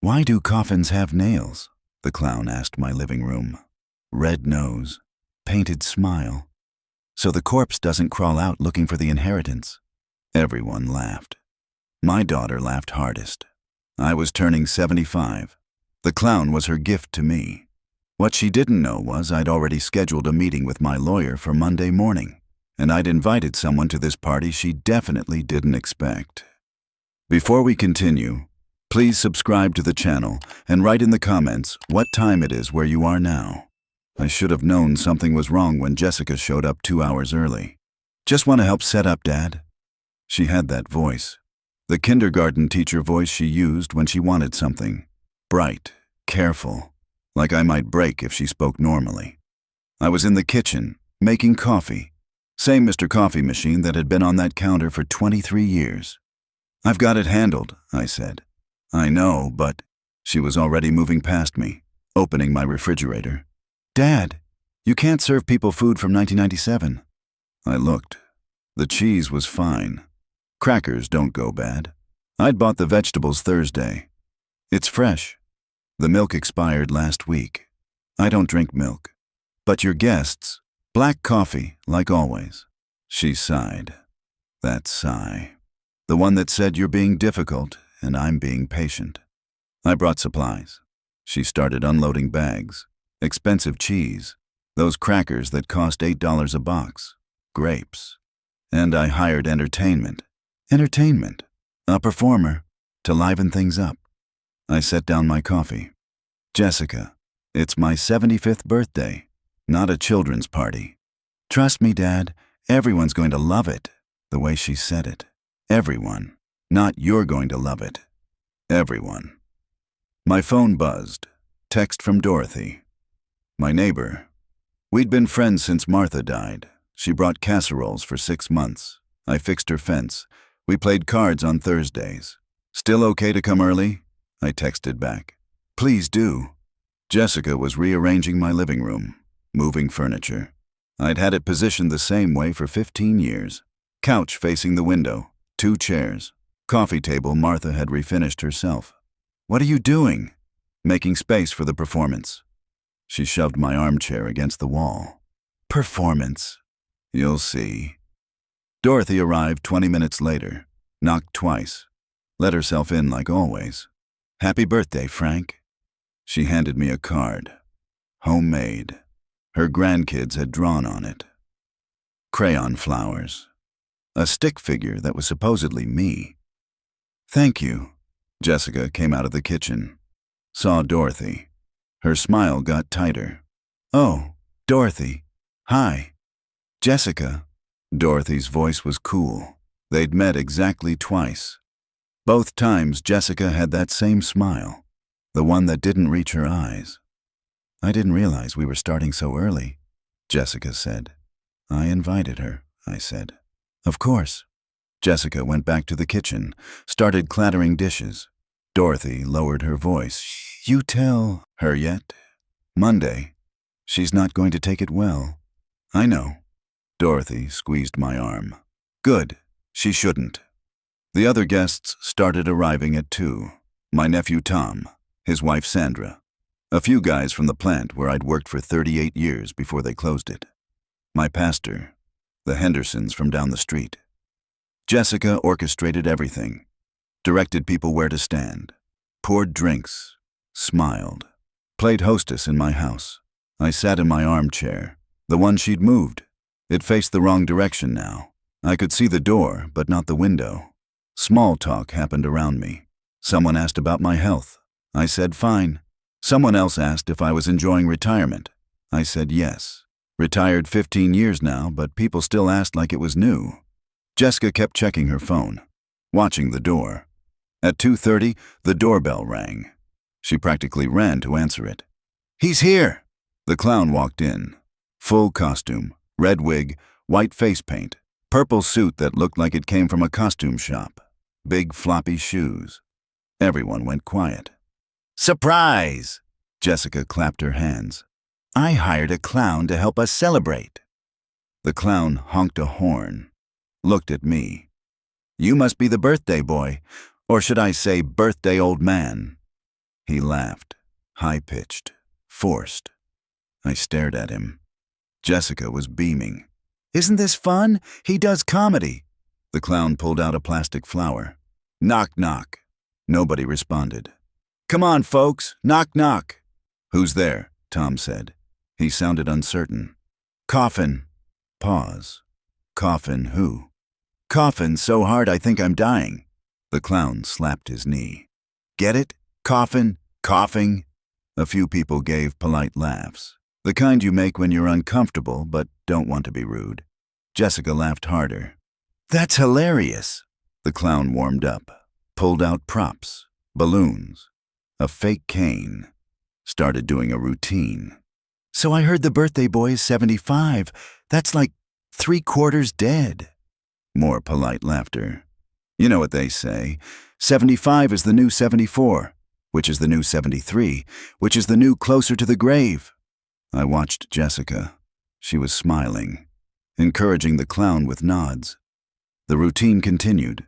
"Why do coffins have nails?" the clown asked my living room. "Red nose, painted smile. So the corpse doesn't crawl out looking for the inheritance." Everyone laughed. My daughter laughed hardest. I was turning 75. The clown was her gift to me. What she didn't know was I'd already scheduled a meeting with my lawyer for Monday morning, and I'd invited someone to this party she definitely didn't expect. Before we continue, please subscribe to the channel and write in the comments what time it is where you are now. I should have known something was wrong when Jessica showed up 2 hours early. "Just want to help set up, Dad." She had that voice. The kindergarten teacher voice she used when she wanted something. Bright, careful, like I might break if she spoke normally. I was in the kitchen, making coffee. Same Mr. Coffee machine that had been on that counter for 23 years. "I've got it handled," I said. "I know, but..." She was already moving past me, opening my refrigerator. "Dad, you can't serve people food from 1997. I looked. The cheese was fine. Crackers don't go bad. I'd bought the vegetables Thursday. "It's fresh. The milk expired last week. I don't drink milk. But your guests, black coffee, like always." She sighed. That sigh. The one that said you're being difficult and I'm being patient. I brought supplies. She started unloading bags. Expensive cheese. Those crackers that cost $8 a box. Grapes. And I hired entertainment. Entertainment. A performer. To liven things up. I set down my coffee. "Jessica, it's my 75th birthday, not a children's party." "Trust me, Dad, everyone's going to love it." The way she said it. Everyone. Not "you're going to love it." Everyone. My phone buzzed. Text from Dorothy. My neighbor. We'd been friends since Martha died. She brought casseroles for 6 months. I fixed her fence. We played cards on Thursdays. "Still okay to come early?" I texted back. "Please do." Jessica was rearranging my living room, moving furniture. I'd had it positioned the same way for 15 years. Couch facing the window, 2 chairs. Coffee table Martha had refinished herself. "What are you doing?" "Making space for the performance." She shoved my armchair against the wall. "Performance." "You'll see." Dorothy arrived 20 minutes later, knocked twice, let herself in like always. "Happy birthday, Frank." She handed me a card. Homemade. Her grandkids had drawn on it. Crayon flowers. A stick figure that was supposedly me. "Thank you." Jessica came out of the kitchen. Saw Dorothy. Her smile got tighter. "Oh, Dorothy. Hi." "Jessica." Dorothy's voice was cool. They'd met exactly twice. Both times Jessica had that same smile, the one that didn't reach her eyes. "I didn't realize we were starting so early," Jessica said. "I invited her," I said. "Of course." Jessica went back to the kitchen, started clattering dishes. Dorothy lowered her voice. "You tell her yet?" "Monday. She's not going to take it well." "I know." Dorothy squeezed my arm. "Good. She shouldn't." The other guests started arriving at 2. My nephew Tom, his wife Sandra, a few guys from the plant where I'd worked for 38 years before they closed it, my pastor, the Hendersons from down the street. Jessica orchestrated everything, directed people where to stand, poured drinks, smiled, played hostess in my house. I sat in my armchair, the one she'd moved. It faced the wrong direction now. I could see the door, but not the window. Small talk happened around me. Someone asked about my health. I said fine. Someone else asked if I was enjoying retirement. I said yes. Retired 15 years now, but people still asked like it was new. Jessica kept checking her phone, watching the door. At 2:30, the doorbell rang. She practically ran to answer it. "He's here!" The clown walked in. Full costume, red wig, white face paint, purple suit that looked like it came from a costume shop, big floppy shoes. Everyone went quiet. "Surprise!" Jessica clapped her hands. "I hired a clown to help us celebrate." The clown honked a horn, looked at me. "You must be the birthday boy, or should I say birthday old man." He laughed, high-pitched, forced. I stared at him. Jessica was beaming. "Isn't this fun? He does comedy." The clown pulled out a plastic flower. "Knock, knock." Nobody responded. "Come on, folks, knock, knock." "Who's there?" Tom said. He sounded uncertain. "Coffin." Pause. "Coffin who?" "Coffin so hard I think I'm dying." The clown slapped his knee. "Get it? Coffin, coughing." A few people gave polite laughs, the kind you make when you're uncomfortable but don't want to be rude. Jessica laughed harder. "That's hilarious." The clown warmed up, pulled out props, balloons, a fake cane, started doing a routine. "So I heard the birthday boy is 75. That's like 3/4 dead." More polite laughter. "You know what they say, 75 is the new 74, which is the new 73, which is the new closer to the grave." I watched Jessica. She was smiling, encouraging the clown with nods. The routine continued.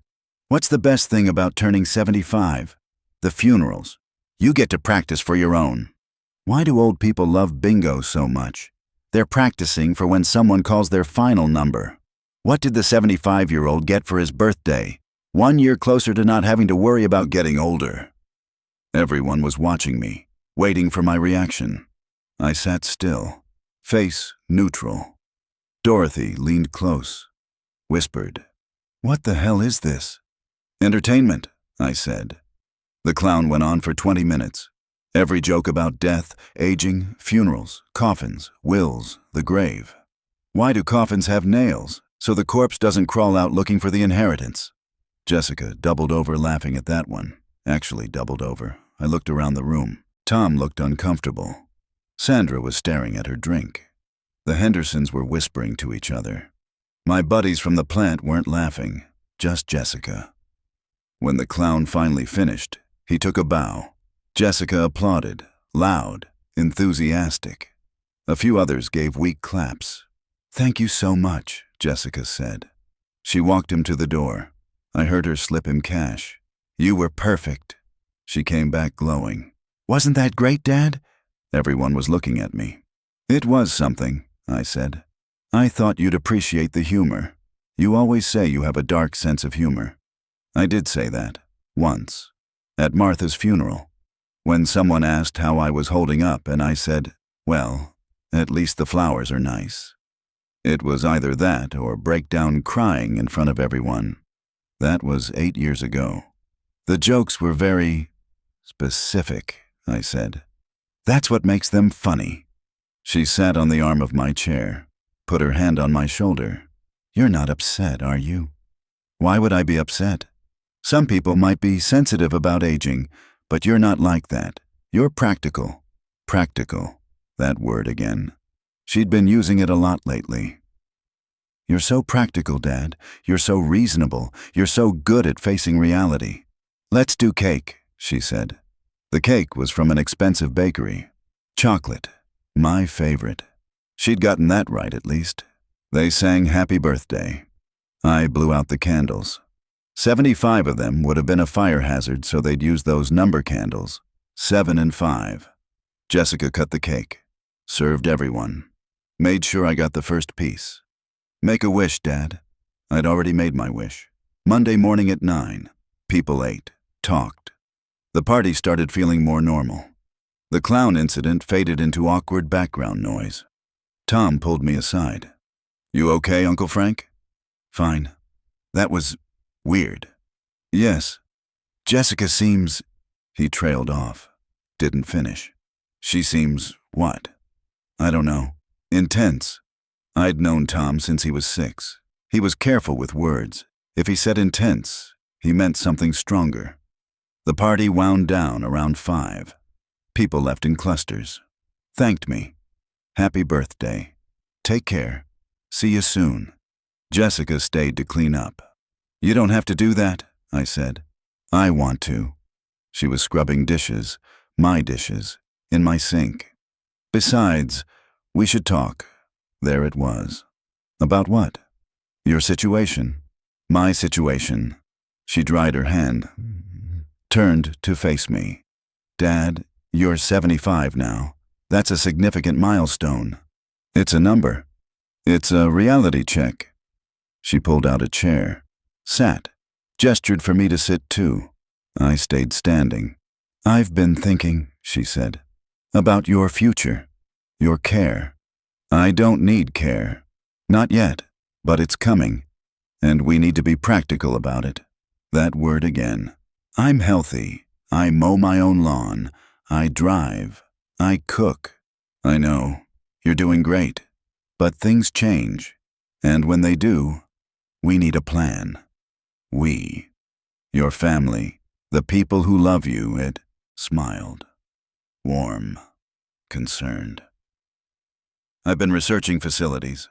"What's the best thing about turning 75? The funerals. You get to practice for your own." Why do old people love bingo so much? They're practicing for when someone calls their final number. What did the 75-year-old get for his birthday? 1 year closer to not having to worry about getting older. Everyone was watching me, waiting for my reaction. I sat still, face neutral. Dorothy leaned close, whispered, "What the hell is this?" "Entertainment," I said. The clown went on for 20 minutes. Every joke about death, aging, funerals, coffins, wills, the grave. Why do coffins have nails? So the corpse doesn't crawl out looking for the inheritance. Jessica doubled over laughing at that one. Actually doubled over. I looked around the room. Tom looked uncomfortable. Sandra was staring at her drink. The Hendersons were whispering to each other. My buddies from the plant weren't laughing, just Jessica. When the clown finally finished, he took a bow. Jessica applauded, loud, enthusiastic. A few others gave weak claps. "Thank you so much," Jessica said. She walked him to the door. I heard her slip him cash. "You were perfect." She came back glowing. "Wasn't that great, Dad?" Everyone was looking at me. "It was something," I said. "I thought you'd appreciate the humor. You always say you have a dark sense of humor." I did say that, once, at Martha's funeral, when someone asked how I was holding up and I said, "Well, at least the flowers are nice." It was either that or break down crying in front of everyone. That was 8 years ago. The jokes were very specific, I said. "That's what makes them funny." She sat on the arm of my chair, put her hand on my shoulder. "You're not upset, are you?" "Why would I be upset? Some people might be sensitive about aging, but you're not like that. You're practical." Practical, that word again. She'd been using it a lot lately. "You're so practical, Dad. You're so reasonable. You're so good at facing reality." "Let's do cake," she said. The cake was from an expensive bakery. Chocolate, my favorite. She'd gotten that right at least. They sang happy birthday. I blew out the candles. 75 of them would have been a fire hazard, so they'd use those number candles, 7 and 5. Jessica cut the cake, served everyone, made sure I got the first piece. "Make a wish, Dad." I'd already made my wish. Monday morning at 9. People ate, talked. The party started feeling more normal. The clown incident faded into awkward background noise. Tom pulled me aside. "You okay, Uncle Frank?" "Fine. That was weird." "Yes. Jessica seems—" He trailed off. Didn't finish. "She seems what?" "I don't know. Intense." I'd known Tom since he was 6. He was careful with words. If he said intense, he meant something stronger. The party wound down around 5. People left in clusters. Thanked me. "Happy birthday. Take care. See you soon." Jessica stayed to clean up. "You don't have to do that," I said. "I want to." She was scrubbing dishes, my dishes, in my sink. "Besides, we should talk." There it was. "About what?" "Your situation." "My situation." She dried her hand, turned to face me. Dad, you're 75 now. That's a significant milestone. It's a number. It's a reality check. She pulled out a chair, sat, gestured for me to sit too. I stayed standing. I've been thinking, she said, about your future, your care. I don't need care. Not yet, but it's coming. And we need to be practical about it. That word again. I'm healthy. I mow my own lawn. I drive. I cook. I know. You're doing great. But things change. And when they do, we need a plan. We. Your family. The people who love you, it smiled. Warm. Concerned. I've been researching facilities.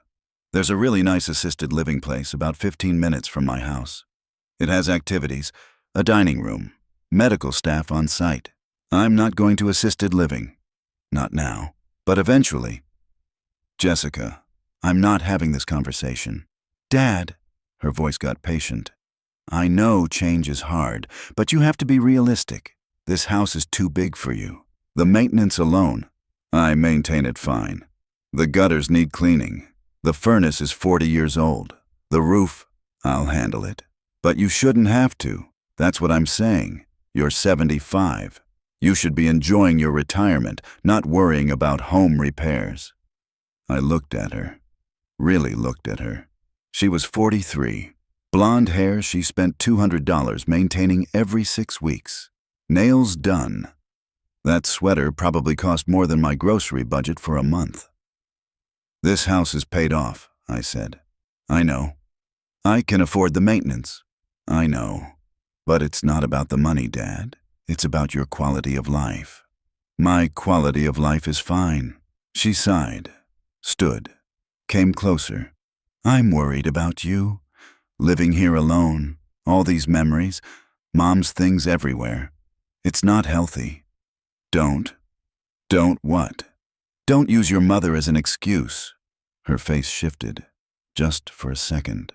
There's a really nice assisted living place about 15 minutes from my house. It has activities, a dining room, medical staff on site. I'm not going to assisted living. Not now, but eventually. Jessica, I'm not having this conversation. Dad, her voice got patient. I know change is hard, but you have to be realistic. This house is too big for you. The maintenance alone, I maintain it fine. The gutters need cleaning. The furnace is 40 years old. The roof, I'll handle it. But you shouldn't have to. That's what I'm saying. You're 75. You should be enjoying your retirement, not worrying about home repairs. I looked at her. Really looked at her. She was 43. Blonde hair she spent $200 maintaining every 6 weeks. Nails done. That sweater probably cost more than my grocery budget for a month. This house is paid off, I said. I know. I can afford the maintenance. I know. But it's not about the money, Dad. It's about your quality of life. My quality of life is fine. She sighed, stood, came closer. I'm worried about you. Living here alone, all these memories, Mom's things everywhere. It's not healthy. Don't what? Don't use your mother as an excuse. Her face shifted, just for a second.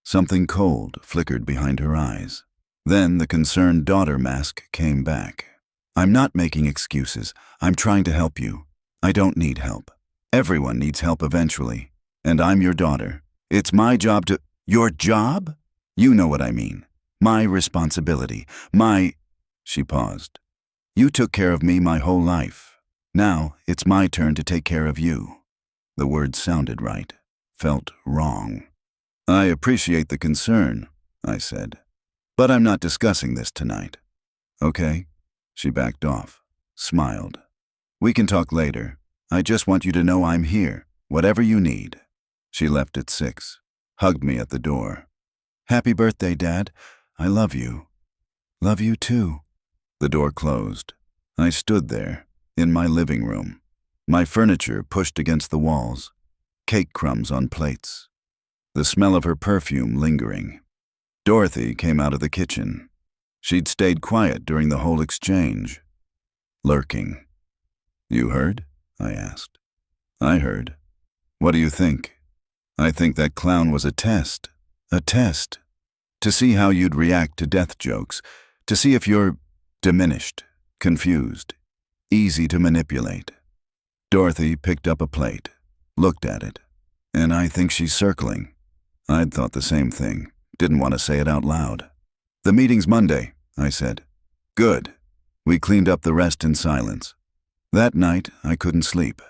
Something cold flickered behind her eyes. Then the concerned daughter mask came back. I'm not making excuses. I'm trying to help you. I don't need help. Everyone needs help eventually. And I'm your daughter. It's my job to— Your job? You know what I mean. My responsibility. She paused. You took care of me my whole life. Now it's my turn to take care of you. The words sounded right, felt wrong. I appreciate the concern, I said. But I'm not discussing this tonight. Okay? She backed off, smiled. We can talk later. I just want you to know I'm here, whatever you need. She left at 6, hugged me at the door. Happy birthday, Dad. I love you. Love you too. The door closed. I stood there, in my living room. My furniture pushed against the walls. Cake crumbs on plates. The smell of her perfume lingering. Dorothy came out of the kitchen. She'd stayed quiet during the whole exchange. Lurking. You heard? I asked. I heard. What do you think? I think that clown was a test. A test. To see how you'd react to death jokes. To see if you're diminished, confused, easy to manipulate. Dorothy picked up a plate, looked at it, and I think she's circling. I'd thought the same thing, didn't want to say it out loud. The meeting's Monday, I said. Good. We cleaned up the rest in silence. That night, I couldn't sleep.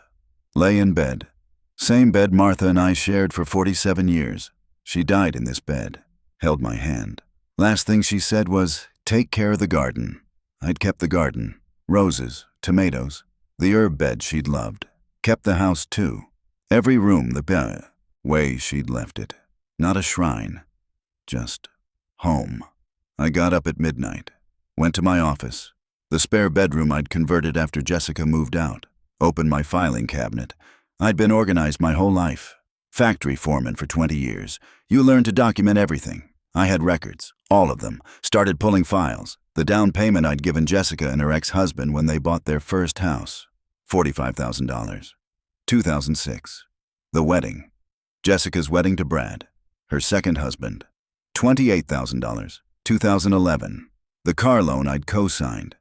Lay in bed. Same bed Martha and I shared for 47 years. She died in this bed. Held my hand. Last thing she said was, take care of the garden. I'd kept the garden. Roses, tomatoes, the herb bed she'd loved. Kept the house too. Every room the way she'd left it. Not a shrine. Just home. I got up at midnight. Went to my office. The spare bedroom I'd converted after Jessica moved out. Opened my filing cabinet. I'd been organized my whole life. Factory foreman for 20 years. You learn to document everything. I had records, all of them. Started pulling files. The down payment I'd given Jessica and her ex-husband when they bought their first house. $45,000. 2006. The wedding. Jessica's wedding to Brad, her second husband. $28,000. 2011. The car loan I'd co-signed.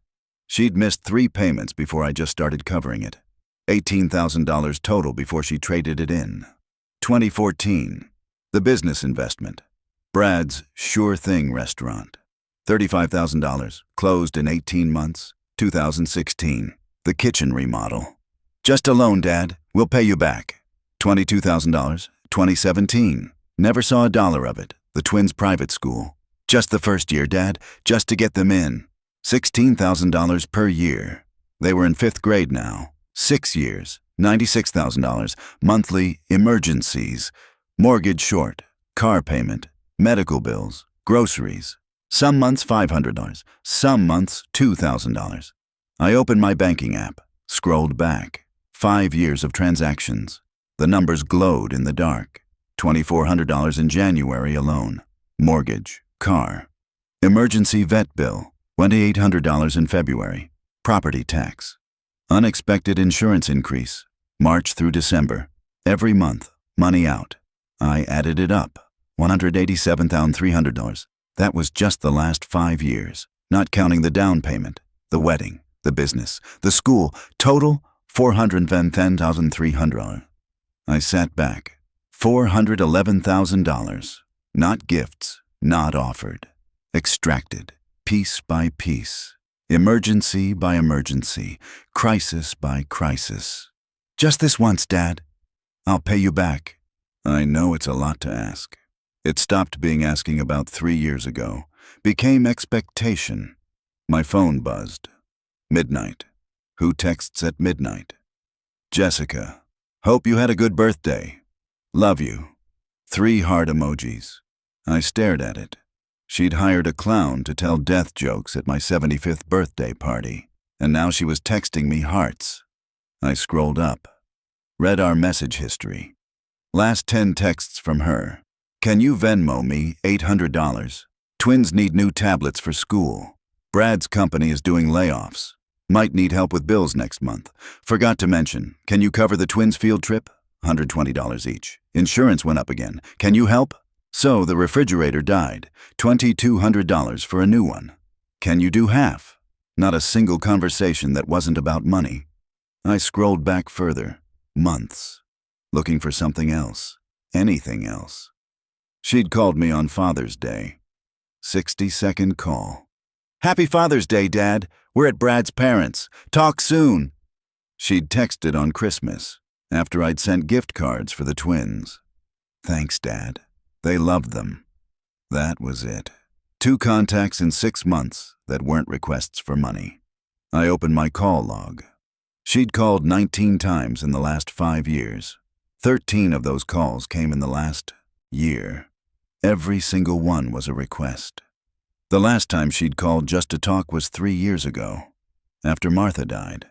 She'd missed 3 payments before I just started covering it. $18,000 total before she traded it in. 2014. The business investment. Brad's Sure Thing restaurant. $35,000, closed in 18 months. 2016. The kitchen remodel. Just a loan, Dad. We'll pay you back. $22,000. 2017. Never saw a dollar of it. The twins' private school. Just the first year, Dad, just to get them in. $16,000 per year. They were in 5th grade now. 6 years. $96,000. Monthly emergencies. Mortgage short. Car payment. Medical bills. Groceries. Some months $500. Some months $2,000. I opened my banking app. Scrolled back. 5 years of transactions. The numbers glowed in the dark. $2,400 in January alone. Mortgage. Car. Emergency vet bill. $2,800 in February. Property tax. Unexpected insurance increase. March through December. Every month. Money out. I added it up. $187,300. That was just the last 5 years, not counting the down payment, the wedding, the business, the school. Total, $410,300. I sat back. $411,000. Not gifts, not offered. Extracted, piece by piece. Emergency by emergency. Crisis by crisis. Just this once, Dad. I'll pay you back. I know it's a lot to ask. It stopped being asking about 3 years ago. Became expectation. My phone buzzed. Midnight. Who texts at midnight? Jessica. Hope you had a good birthday. Love you. 3 heart emojis. I stared at it. She'd hired a clown to tell death jokes at my 75th birthday party, and now she was texting me hearts. I scrolled up. Read our message history. Last 10 texts from her. Can you Venmo me $800? Twins need new tablets for school. Brad's company is doing layoffs. Might need help with bills next month. Forgot to mention, can you cover the twins' field trip? $120 each. Insurance went up again. Can you help? So the refrigerator died. $2,200 for a new one. Can you do half? Not a single conversation that wasn't about money. I scrolled back further. Months. Looking for something else. Anything else. She'd called me on Father's Day. 60-second call. Happy Father's Day, Dad. We're at Brad's parents'. Talk soon. She'd texted on Christmas, after I'd sent gift cards for the twins. Thanks, Dad. They loved them. That was it. 2 contacts in 6 months that weren't requests for money. I opened my call log. She'd called 19 times in the last 5 years. 13 of those calls came in the last year. Every single one was a request. The last time she'd called just to talk was 3 years ago, after Martha died.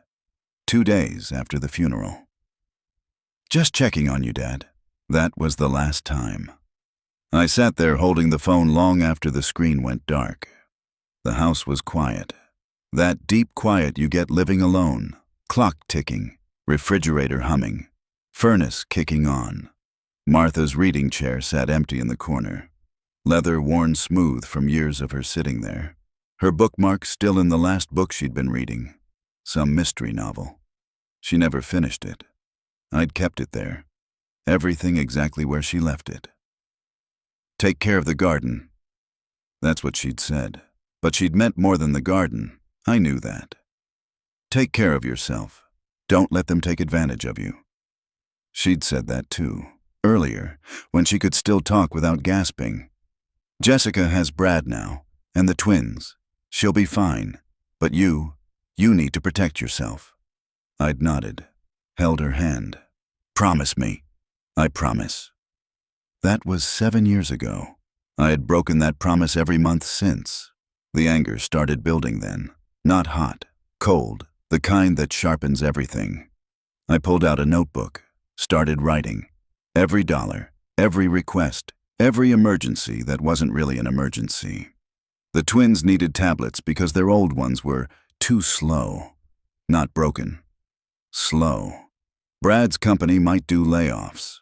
2 days after the funeral. Just checking on you, Dad. That was the last time. I sat there holding the phone long after the screen went dark. The house was quiet. That deep quiet you get living alone. Clock ticking, refrigerator humming, furnace kicking on. Martha's reading chair sat empty in the corner, leather worn smooth from years of her sitting there. Her bookmark still in the last book she'd been reading, some mystery novel. She never finished it. I'd kept it there, everything exactly where she left it. Take care of the garden. That's what she'd said, but she'd meant more than the garden. I knew that. Take care of yourself. Don't let them take advantage of you. She'd said that too. Earlier, when she could still talk without gasping. Jessica has Brad now, and the twins. She'll be fine. But you need to protect yourself. I'd nodded, held her hand. Promise me. I promise. That was 7 years ago. I had broken that promise every month since. The anger started building then. Not hot, cold, the kind that sharpens everything. I pulled out a notebook, started writing. Every dollar, every request, every emergency that wasn't really an emergency. The twins needed tablets because their old ones were too slow. Not broken. Slow. Brad's company might do layoffs.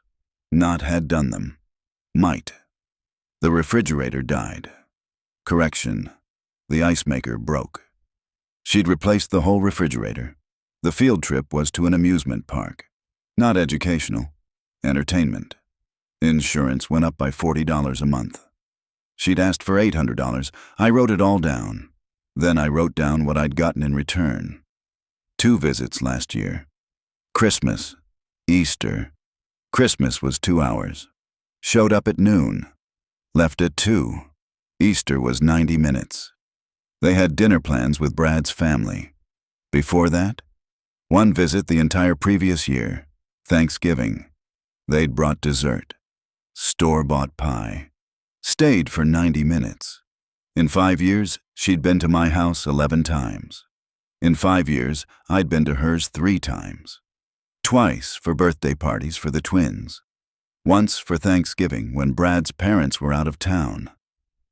Not had done them. Might. The refrigerator died. Correction. The ice maker broke. She'd replaced the whole refrigerator. The field trip was to an amusement park. Not educational. Entertainment. Insurance went up by $40 a month. She'd asked for $800. I wrote it all down. Then I wrote down what I'd gotten in return. 2 visits last year. Christmas. Easter. Christmas was 2 hours. Showed up at noon. Left at 2. Easter was 90 minutes. They had dinner plans with Brad's family. Before that, 1 visit the entire previous year. Thanksgiving. They'd brought dessert. Store-bought pie. Stayed for 90 minutes. In 5 years, she'd been to my house 11 times. In 5 years, I'd been to hers 3 times. Twice for birthday parties for the twins. Once for Thanksgiving when Brad's parents were out of town.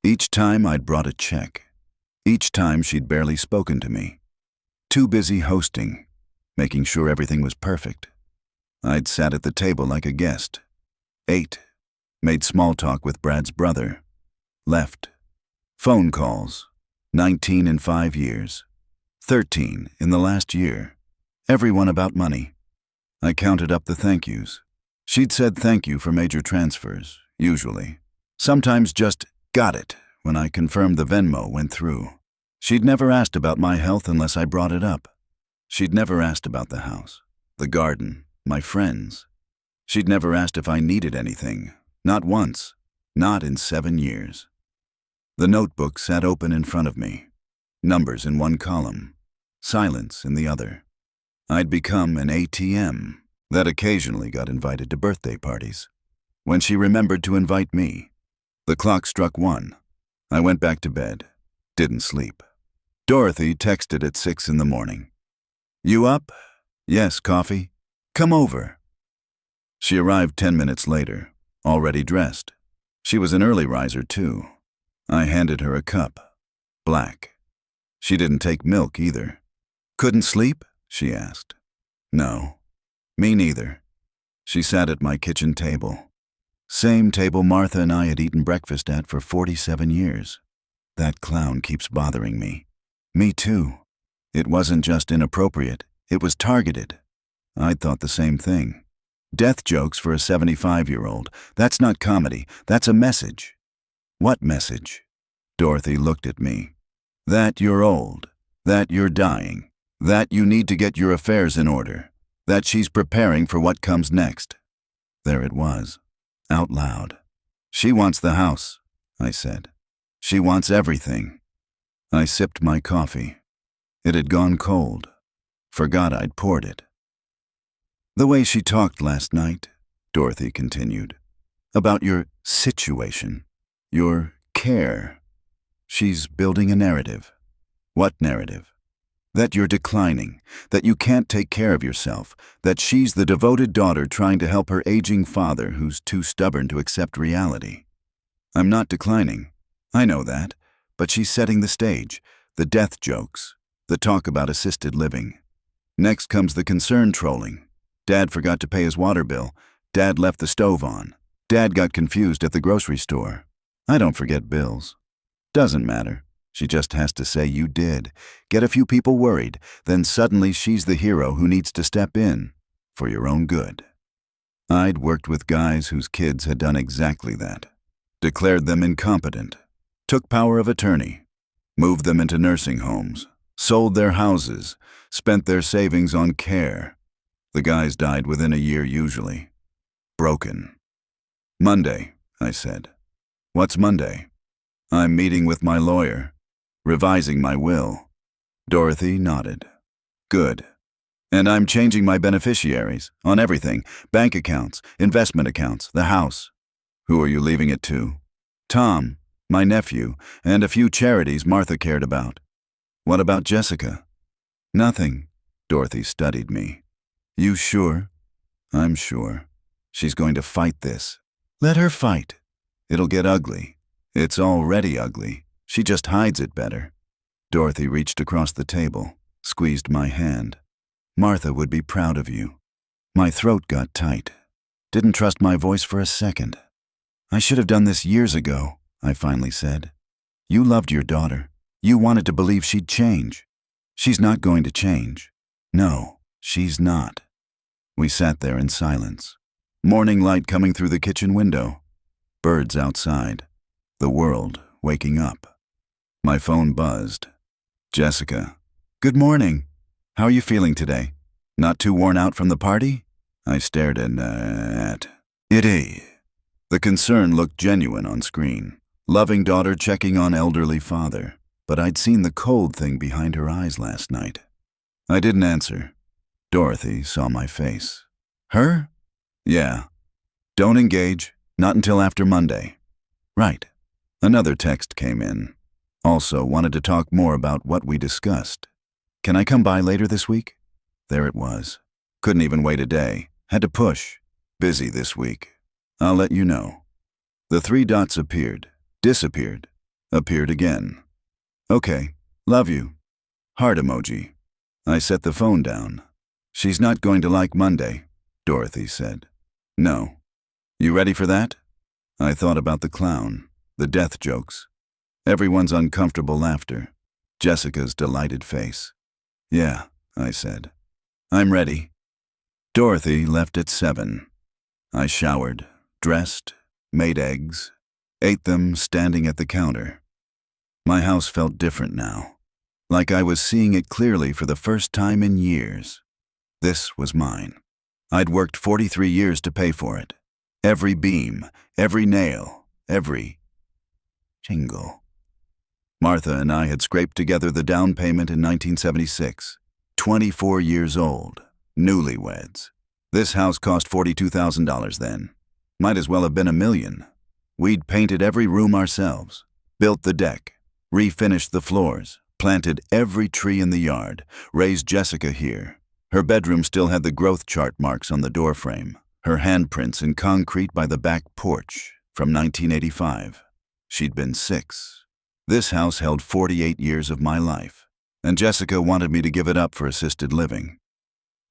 Each time I'd brought a check. Each time she'd barely spoken to me. Too busy hosting, making sure everything was perfect. I'd sat at the table like a guest. Ate. Made small talk with Brad's brother. Left. Phone calls. 19 in 5 years. 13 in the last year. Everyone about money. I counted up the thank yous. She'd said thank you for major transfers, usually. Sometimes just got it when I confirmed the Venmo went through. She'd never asked about my health unless I brought it up. She'd never asked about the house, the garden, my friends. She'd never asked if I needed anything. Not once. Not in 7 years. The notebook sat open in front of me. Numbers in one column. Silence in the other. I'd become an ATM that occasionally got invited to birthday parties. When she remembered to invite me, the clock struck 1. I went back to bed. Didn't sleep. Dorothy texted at 6 in the morning. You up? Yes, coffee. Come over. She arrived 10 minutes later, already dressed. She was an early riser, too. I handed her a cup. Black. She didn't take milk, either. Couldn't sleep? She asked. No. Me neither. She sat at my kitchen table. Same table Martha and I had eaten breakfast at for 47 years. That clown keeps bothering me. Me too. It wasn't just inappropriate, it was targeted. I'd thought the same thing. Death jokes for a 75-year-old. That's not comedy, that's a message. What message? Dorothy looked at me. That you're old. That you're dying. That you need to get your affairs in order. That she's preparing for what comes next. There it was, out loud. She wants the house, I said. She wants everything. I sipped my coffee. It had gone cold. Forgot I'd poured it. The way she talked last night, Dorothy continued, about your situation, your care. She's building a narrative. What narrative? That you're declining, that you can't take care of yourself, that she's the devoted daughter trying to help her aging father who's too stubborn to accept reality. I'm not declining. I know that, but she's setting the stage, the death jokes, the talk about assisted living. Next comes the concern trolling. Dad forgot to pay his water bill. Dad left the stove on. Dad got confused at the grocery store. I don't forget bills. Doesn't matter. She just has to say you did, get a few people worried, then suddenly she's the hero who needs to step in, for your own good. I'd worked with guys whose kids had done exactly that. Declared them incompetent, took power of attorney, moved them into nursing homes, sold their houses, spent their savings on care. The guys died within a year usually. Broken. Monday, I said. What's Monday? I'm meeting with my lawyer. Revising my will. Dorothy nodded. Good. And I'm changing my beneficiaries on everything. Bank accounts, investment accounts, the house. Who are you leaving it to? Tom, my nephew, and a few charities Martha cared about. What about Jessica? Nothing. Dorothy studied me. You sure? I'm sure. She's going to fight this. Let her fight. It'll get ugly. It's already ugly. She just hides it better. Dorothy reached across the table, squeezed my hand. Martha would be proud of you. My throat got tight. Didn't trust my voice for a second. I should have done this years ago, I finally said. You loved your daughter. You wanted to believe she'd change. She's not going to change. No, she's not. We sat there in silence. Morning light coming through the kitchen window. Birds outside. The world waking up. My phone buzzed. Jessica. Good morning. How are you feeling today? Not too worn out from the party? I stared at it. The concern looked genuine on screen. Loving daughter checking on elderly father. But I'd seen the cold thing behind her eyes last night. I didn't answer. Dorothy saw my face. Her? Yeah. Don't engage. Not until after Monday. Right. Another text came in. Also wanted to talk more about what we discussed. Can I come by later this week? There it was. Couldn't even wait a day. Had to push. Busy this week. I'll let you know. The 3 dots appeared, disappeared, appeared again. Okay, love you. Heart emoji. I set the phone down. She's not going to like Monday, Dorothy said. No. You ready for that? I thought about the clown, the death jokes, everyone's uncomfortable laughter, Jessica's delighted face. Yeah, I said. I'm ready. Dorothy left at 7. I showered, dressed, made eggs, ate them standing at the counter. My house felt different now, like I was seeing it clearly for the first time in years. This was mine. I'd worked 43 years to pay for it. Every beam, every nail, every jingle. Martha and I had scraped together the down payment in 1976. 24 years old, newlyweds. This house cost $42,000 then. Might as well have been $1 million. We'd painted every room ourselves, built the deck, refinished the floors, planted every tree in the yard, raised Jessica here. Her bedroom still had the growth chart marks on the doorframe, her handprints in concrete by the back porch from 1985. She'd been 6. This house held 48 years of my life, and Jessica wanted me to give it up for assisted living.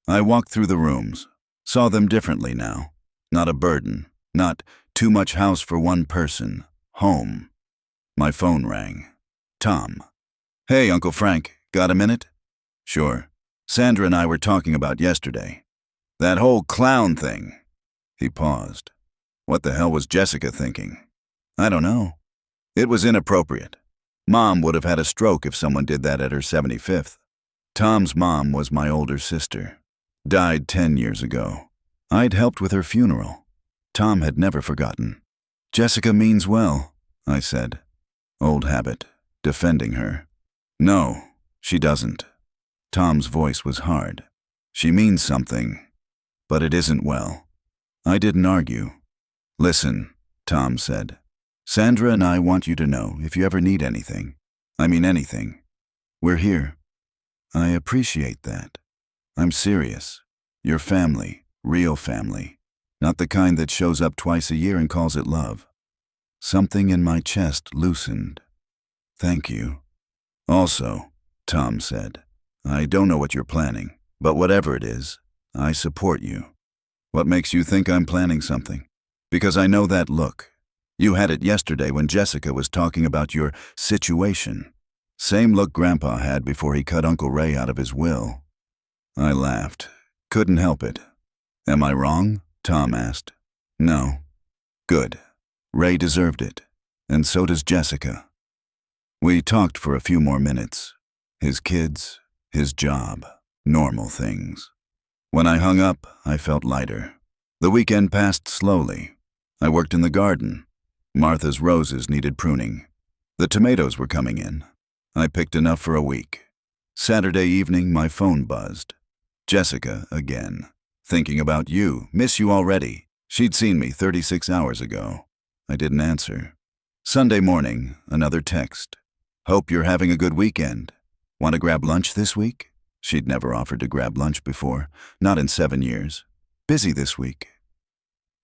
I walked through the rooms, saw them differently now. Not a burden, not too much house for one person, home. My phone rang. Tom. Hey, Uncle Frank, got a minute? Sure. Sandra and I were talking about yesterday. That whole clown thing. He paused. What the hell was Jessica thinking? I don't know. It was inappropriate. Mom would have had a stroke if someone did that at her 75th. Tom's mom was my older sister. Died 10 years ago. I'd helped with her funeral. Tom had never forgotten. Jessica means well, I said. Old habit, defending her. No, she doesn't. Tom's voice was hard. She means something, but it isn't well. I didn't argue. Listen, Tom said. Sandra and I want you to know if you ever need anything. I mean anything. We're here. I appreciate that. I'm serious. Your family, real family. Not the kind that shows up twice a year and calls it love. Something in my chest loosened. Thank you. Also, Tom said, I don't know what you're planning, but whatever it is, I support you. What makes you think I'm planning something? Because I know that look. You had it yesterday when Jessica was talking about your situation. Same look Grandpa had before he cut Uncle Ray out of his will. I laughed. Couldn't help it. Am I wrong? Tom asked. No. Good. Ray deserved it. And so does Jessica. We talked for a few more minutes. His kids, his job, normal things. When I hung up, I felt lighter. The weekend passed slowly. I worked in the garden. Martha's roses needed pruning. The tomatoes were coming in. I picked enough for a week. Saturday evening, my phone buzzed. Jessica again. Thinking about you. Miss you already. She'd seen me 36 hours ago. I didn't answer. Sunday morning, another text. Hope you're having a good weekend. Want to grab lunch this week? She'd never offered to grab lunch before. Not in 7 years. Busy this week.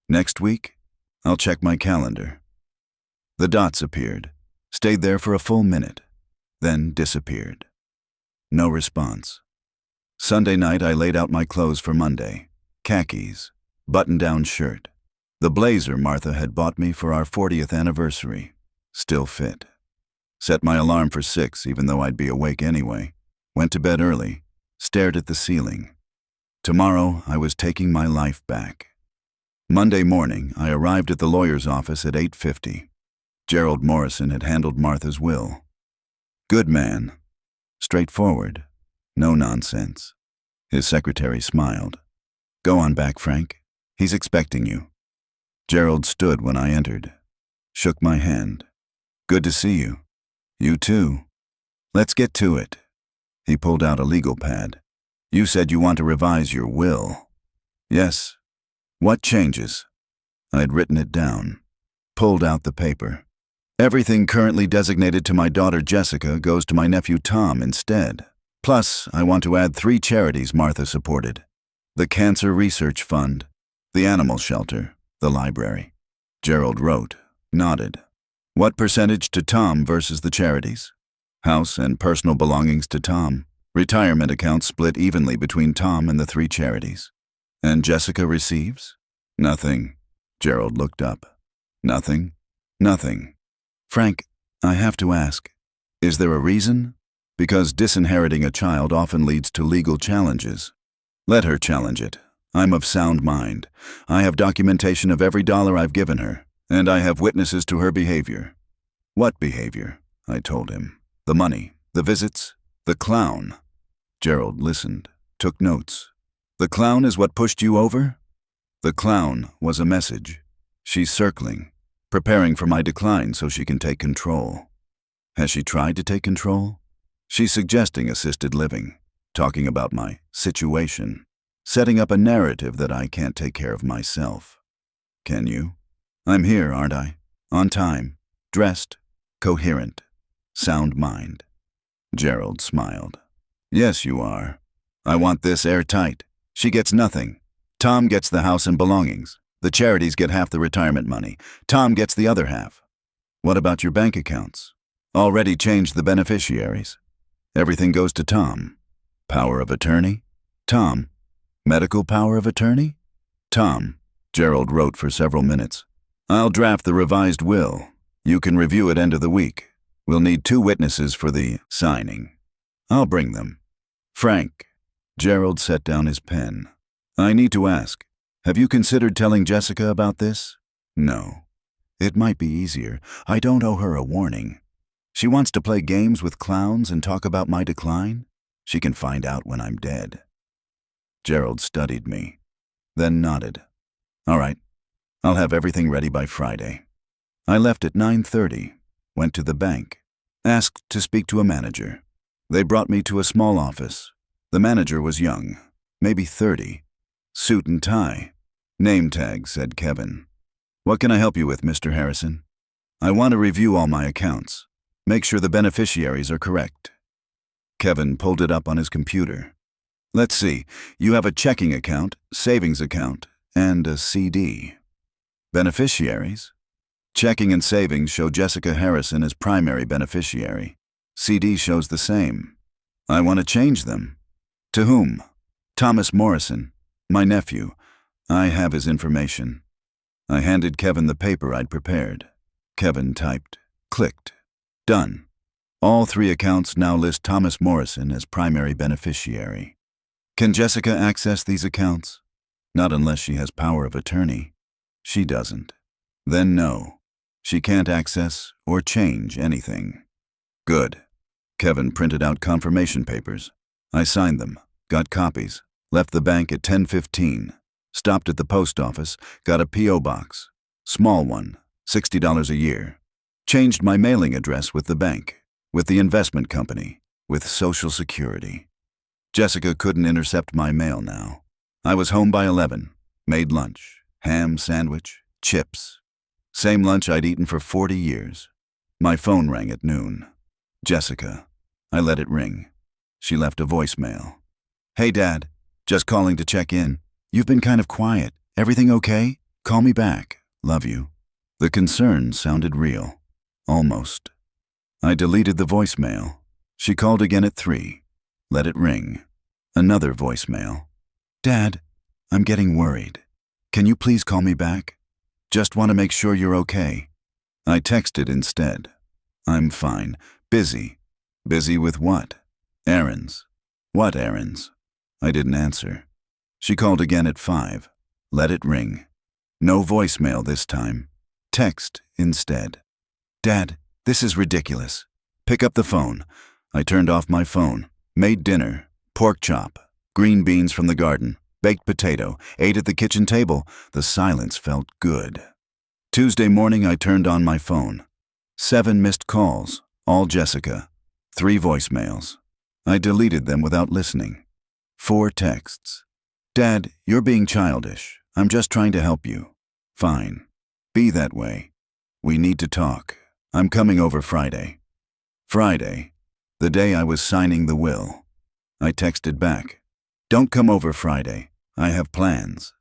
Next week, I'll check my calendar. The dots appeared. Stayed there for a full minute. Then disappeared. No response. Sunday night, I laid out my clothes for Monday. Khakis, button-down shirt. The blazer Martha had bought me for our 40th anniversary. Still fit. Set my alarm for 6, even though I'd be awake anyway. Went to bed early, stared at the ceiling. Tomorrow, I was taking my life back. Monday morning, I arrived at the lawyer's office at 8:50. Gerald Morrison had handled Martha's will. Good man. Straightforward. No nonsense. His secretary smiled. Go on back, Frank. He's expecting you. Gerald stood when I entered. Shook my hand. Good to see you. You too. Let's get to it. He pulled out a legal pad. You said you want to revise your will. Yes. What changes? I'd written it down. Pulled out the paper. Everything currently designated to my daughter Jessica goes to my nephew Tom instead. Plus, I want to add 3 charities Martha supported. The Cancer Research Fund, the Animal Shelter, the library. Gerald wrote, nodded. What percentage to Tom versus the charities? House and personal belongings to Tom. Retirement accounts split evenly between Tom and the 3 charities. And Jessica receives? Nothing. Gerald looked up. Nothing? Nothing. Frank, I have to ask, is there a reason? Because disinheriting a child often leads to legal challenges. Let her challenge it. I'm of sound mind. I have documentation of every dollar I've given her, and I have witnesses to her behavior. What behavior? I told him. The money, the visits, the clown. Gerald listened, took notes. The clown is what pushed you over? The clown was a message. She's circling, preparing for my decline so she can take control. Has she tried to take control? She's suggesting assisted living, talking about my situation, setting up a narrative that I can't take care of myself. Can you? I'm here, aren't I? On time, dressed, coherent, sound mind. Gerald smiled. Yes, you are. I want this airtight. She gets nothing. Tom gets the house and belongings. The charities get half the retirement money. Tom gets the other half. What about your bank accounts? Already changed the beneficiaries. Everything goes to Tom. Power of attorney? Tom. Medical power of attorney? Tom. Gerald wrote for several minutes. I'll draft the revised will. You can review it end of the week. We'll need 2 witnesses for the signing. I'll bring them. Frank. Gerald set down his pen. I need to ask, have you considered telling Jessica about this? No. It might be easier. I don't owe her a warning. She wants to play games with clowns and talk about my decline? She can find out when I'm dead. Gerald studied me, then nodded. All right, I'll have everything ready by Friday. I left at 9:30, went to the bank, asked to speak to a manager. They brought me to a small office. The manager was young, maybe 30, suit and tie. Name tag said Kevin. What can I help you with, Mr. Harrison? I want to review all my accounts. Make sure the beneficiaries are correct. Kevin pulled it up on his computer. Let's see, you have a checking account, savings account, and a CD. Beneficiaries? Checking and savings show Jessica Harrison as primary beneficiary. CD shows the same. I want to change them. To whom? Thomas Morrison, my nephew. I have his information. I handed Kevin the paper I'd prepared. Kevin typed, clicked. Done. All 3 accounts now list Thomas Morrison as primary beneficiary. Can Jessica access these accounts? Not unless she has power of attorney. She doesn't. Then no. She can't access or change anything. Good. Kevin printed out confirmation papers. I signed them, got copies, left the bank at 10:15, stopped at the post office, got a P.O. box. Small one, $60 a year. Changed my mailing address with the bank, with the investment company, with Social Security. Jessica couldn't intercept my mail now. I was home by 11, made lunch, ham sandwich, chips. Same lunch I'd eaten for 40 years. My phone rang at noon. Jessica. I let it ring. She left a voicemail. Hey, Dad. Just calling to check in. You've been kind of quiet. Everything okay? Call me back. Love you. The concern sounded real. Almost. I deleted the voicemail. She called again at 3. Let it ring. Another voicemail. Dad, I'm getting worried. Can you please call me back? Just want to make sure you're okay. I texted instead. I'm fine. Busy. Busy with what? Errands. What errands? I didn't answer. She called again at 5. Let it ring. No voicemail this time. Text instead. Dad, this is ridiculous. Pick up the phone. I turned off my phone. Made dinner. Pork chop. Green beans from the garden. Baked potato. Ate at the kitchen table. The silence felt good. Tuesday morning I turned on my phone. 7 missed calls. All Jessica. 3 voicemails. I deleted them without listening. 4 texts. Dad, you're being childish. I'm just trying to help you. Fine. Be that way. We need to talk. I'm coming over Friday. Friday, the day I was signing the will. I texted back. Don't come over Friday. I have plans.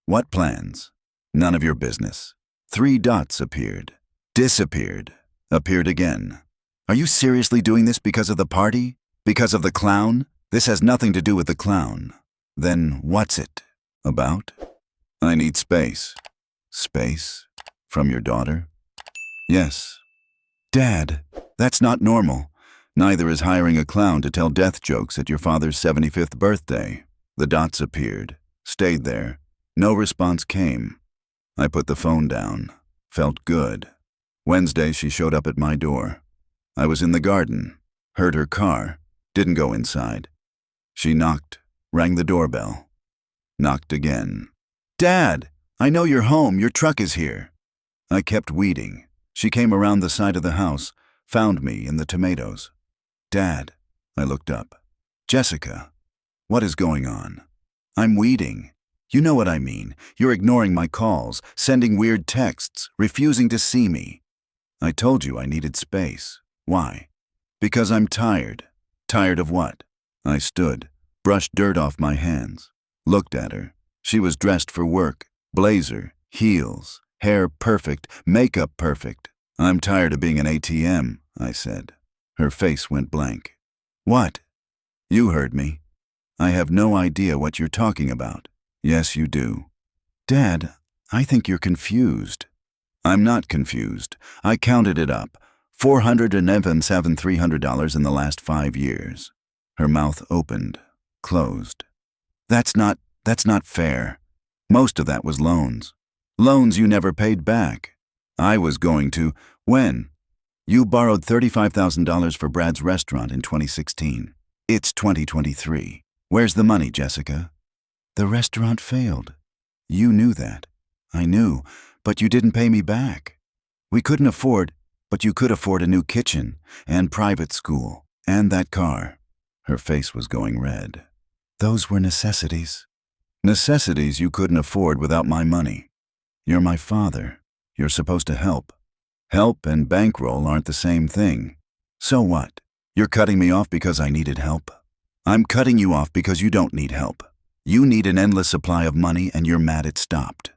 What plans? None of your business. 3 dots appeared. Disappeared. Appeared again. Are you seriously doing this because of the party? Because of the clown? This has nothing to do with the clown. Then what's it about? I need space. Space? From your daughter? Yes. Dad, that's not normal. Neither is hiring a clown to tell death jokes at your father's 75th birthday. The dots appeared. Stayed there. No response came. I put the phone down. Felt good. Wednesday she showed up at my door. I was in the garden. Heard her car. Didn't go inside. She knocked. Rang the doorbell. Knocked again. Dad, I know you're home. Your truck is here. I kept weeding. She came around the side of the house, found me in the tomatoes. Dad, I looked up. Jessica, what is going on? I'm weeding. You know what I mean. You're ignoring my calls, sending weird texts, refusing to see me. I told you I needed space. Why? Because I'm tired. Tired of what? I stood, brushed dirt off my hands, looked at her. She was dressed for work, blazer, heels, hair perfect, makeup perfect. I'm tired of being an ATM, I said. Her face went blank. What? You heard me. I have no idea what you're talking about. Yes, you do. Dad, I think you're confused. I'm not confused. I counted it up. $407,300 in the last 5 years. Her mouth opened, closed. That's not fair. Most of that was loans. Loans you never paid back. I was going to. When? You borrowed $35,000 for Brad's restaurant in 2016. It's 2023. Where's the money, Jessica? The restaurant failed. You knew that. I knew, but you didn't pay me back. We couldn't afford, but you could afford a new kitchen and private school and that car. Her face was going red. Those were necessities. Necessities you couldn't afford without my money. You're my father. You're supposed to help. Help and bankroll aren't the same thing. So what? You're cutting me off because I needed help? I'm cutting you off because you don't need help. You need an endless supply of money and you're mad it stopped.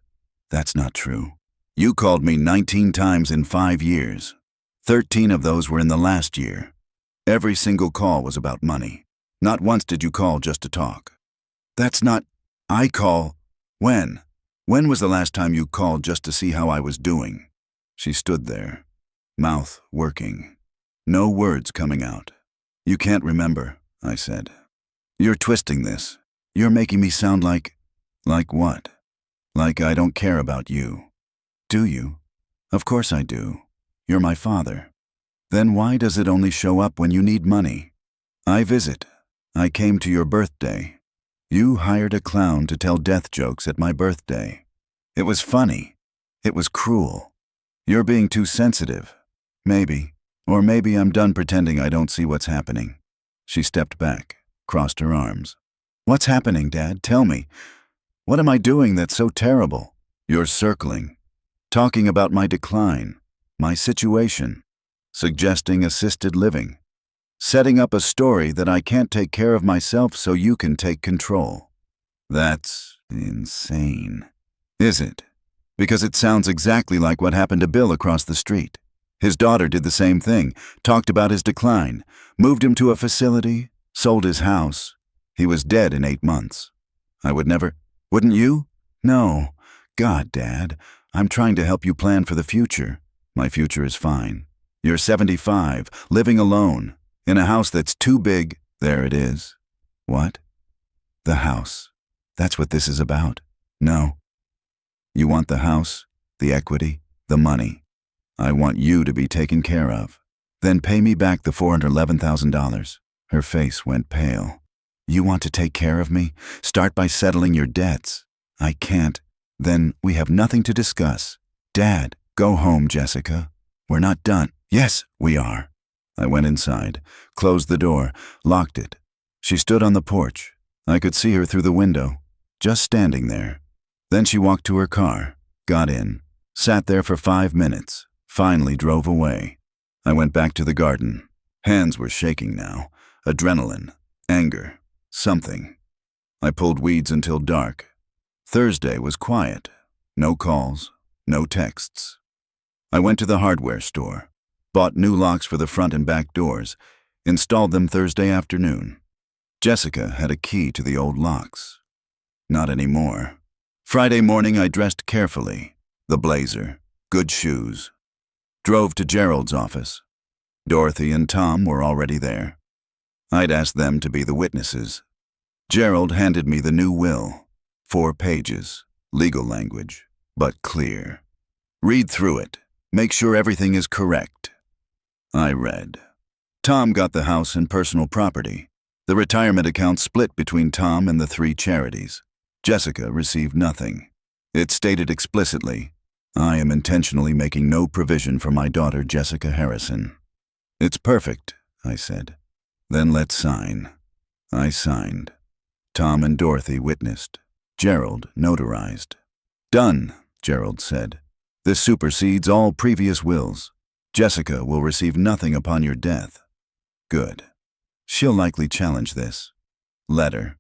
That's not true. You called me 19 times in 5 years. 13 of those were in the last year. Every single call was about money. Not once did you call just to talk. That's not... I call... When? When was the last time you called just to see how I was doing? She stood there, mouth working. No words coming out. You can't remember, I said. You're twisting this. You're making me sound like... Like what? Like I don't care about you. Do you? Of course I do. You're my father. Then why does it only show up when you need money? I visit. I came to your birthday. You hired a clown to tell death jokes at my birthday. It was funny. It was cruel. You're being too sensitive. Maybe. Or maybe I'm done pretending I don't see what's happening. She stepped back, crossed her arms. What's happening, Dad? Tell me. What am I doing that's so terrible? You're circling. Talking about my decline, my situation. Suggesting assisted living. Setting up a story that I can't take care of myself so you can take control. That's insane. Is it? Because it sounds exactly like what happened to Bill across the street. His daughter did the same thing, talked about his decline, moved him to a facility, sold his house. He was dead in 8 months. I would never... Wouldn't you? No. God, Dad, I'm trying to help you plan for the future. My future is fine. You're 75, living alone, in a house that's too big, There it is. What? The house. That's what this is about? No. You want the house, the equity, the money. I want you to be taken care of. Then pay me back the $411,000. Her face went pale. You want to take care of me? Start by settling your debts. I can't. Then we have nothing to discuss. Dad, go home, Jessica. We're not done. Yes, we are. I went inside, closed the door, locked it. She stood on the porch. I could see her through the window, just standing there. Then she walked to her car, got in, sat there for 5 minutes, finally drove away. I went back to the garden. Hands were shaking now. Adrenaline, anger, something. I pulled weeds until dark. Thursday was quiet. No calls, no texts. I went to the hardware store, bought new locks for the front and back doors, installed them Thursday afternoon. Jessica had a key to the old locks. Not anymore. Friday morning I dressed carefully. The blazer, good shoes. Drove to Gerald's office. Dorothy and Tom were already there. I'd asked them to be the witnesses. Gerald handed me the new will. 4 pages, legal language, but clear. Read through it. Make sure everything is correct. I read. Tom got the house and personal property. The retirement account split between Tom and the 3 charities. Jessica received nothing. It stated explicitly, I am intentionally making no provision for my daughter Jessica Harrison. It's perfect, I said. Then let's sign. I signed. Tom and Dorothy witnessed. Gerald notarized. Done, Gerald said. This supersedes all previous wills. Jessica will receive nothing upon your death. Good. She'll likely challenge this. Letter.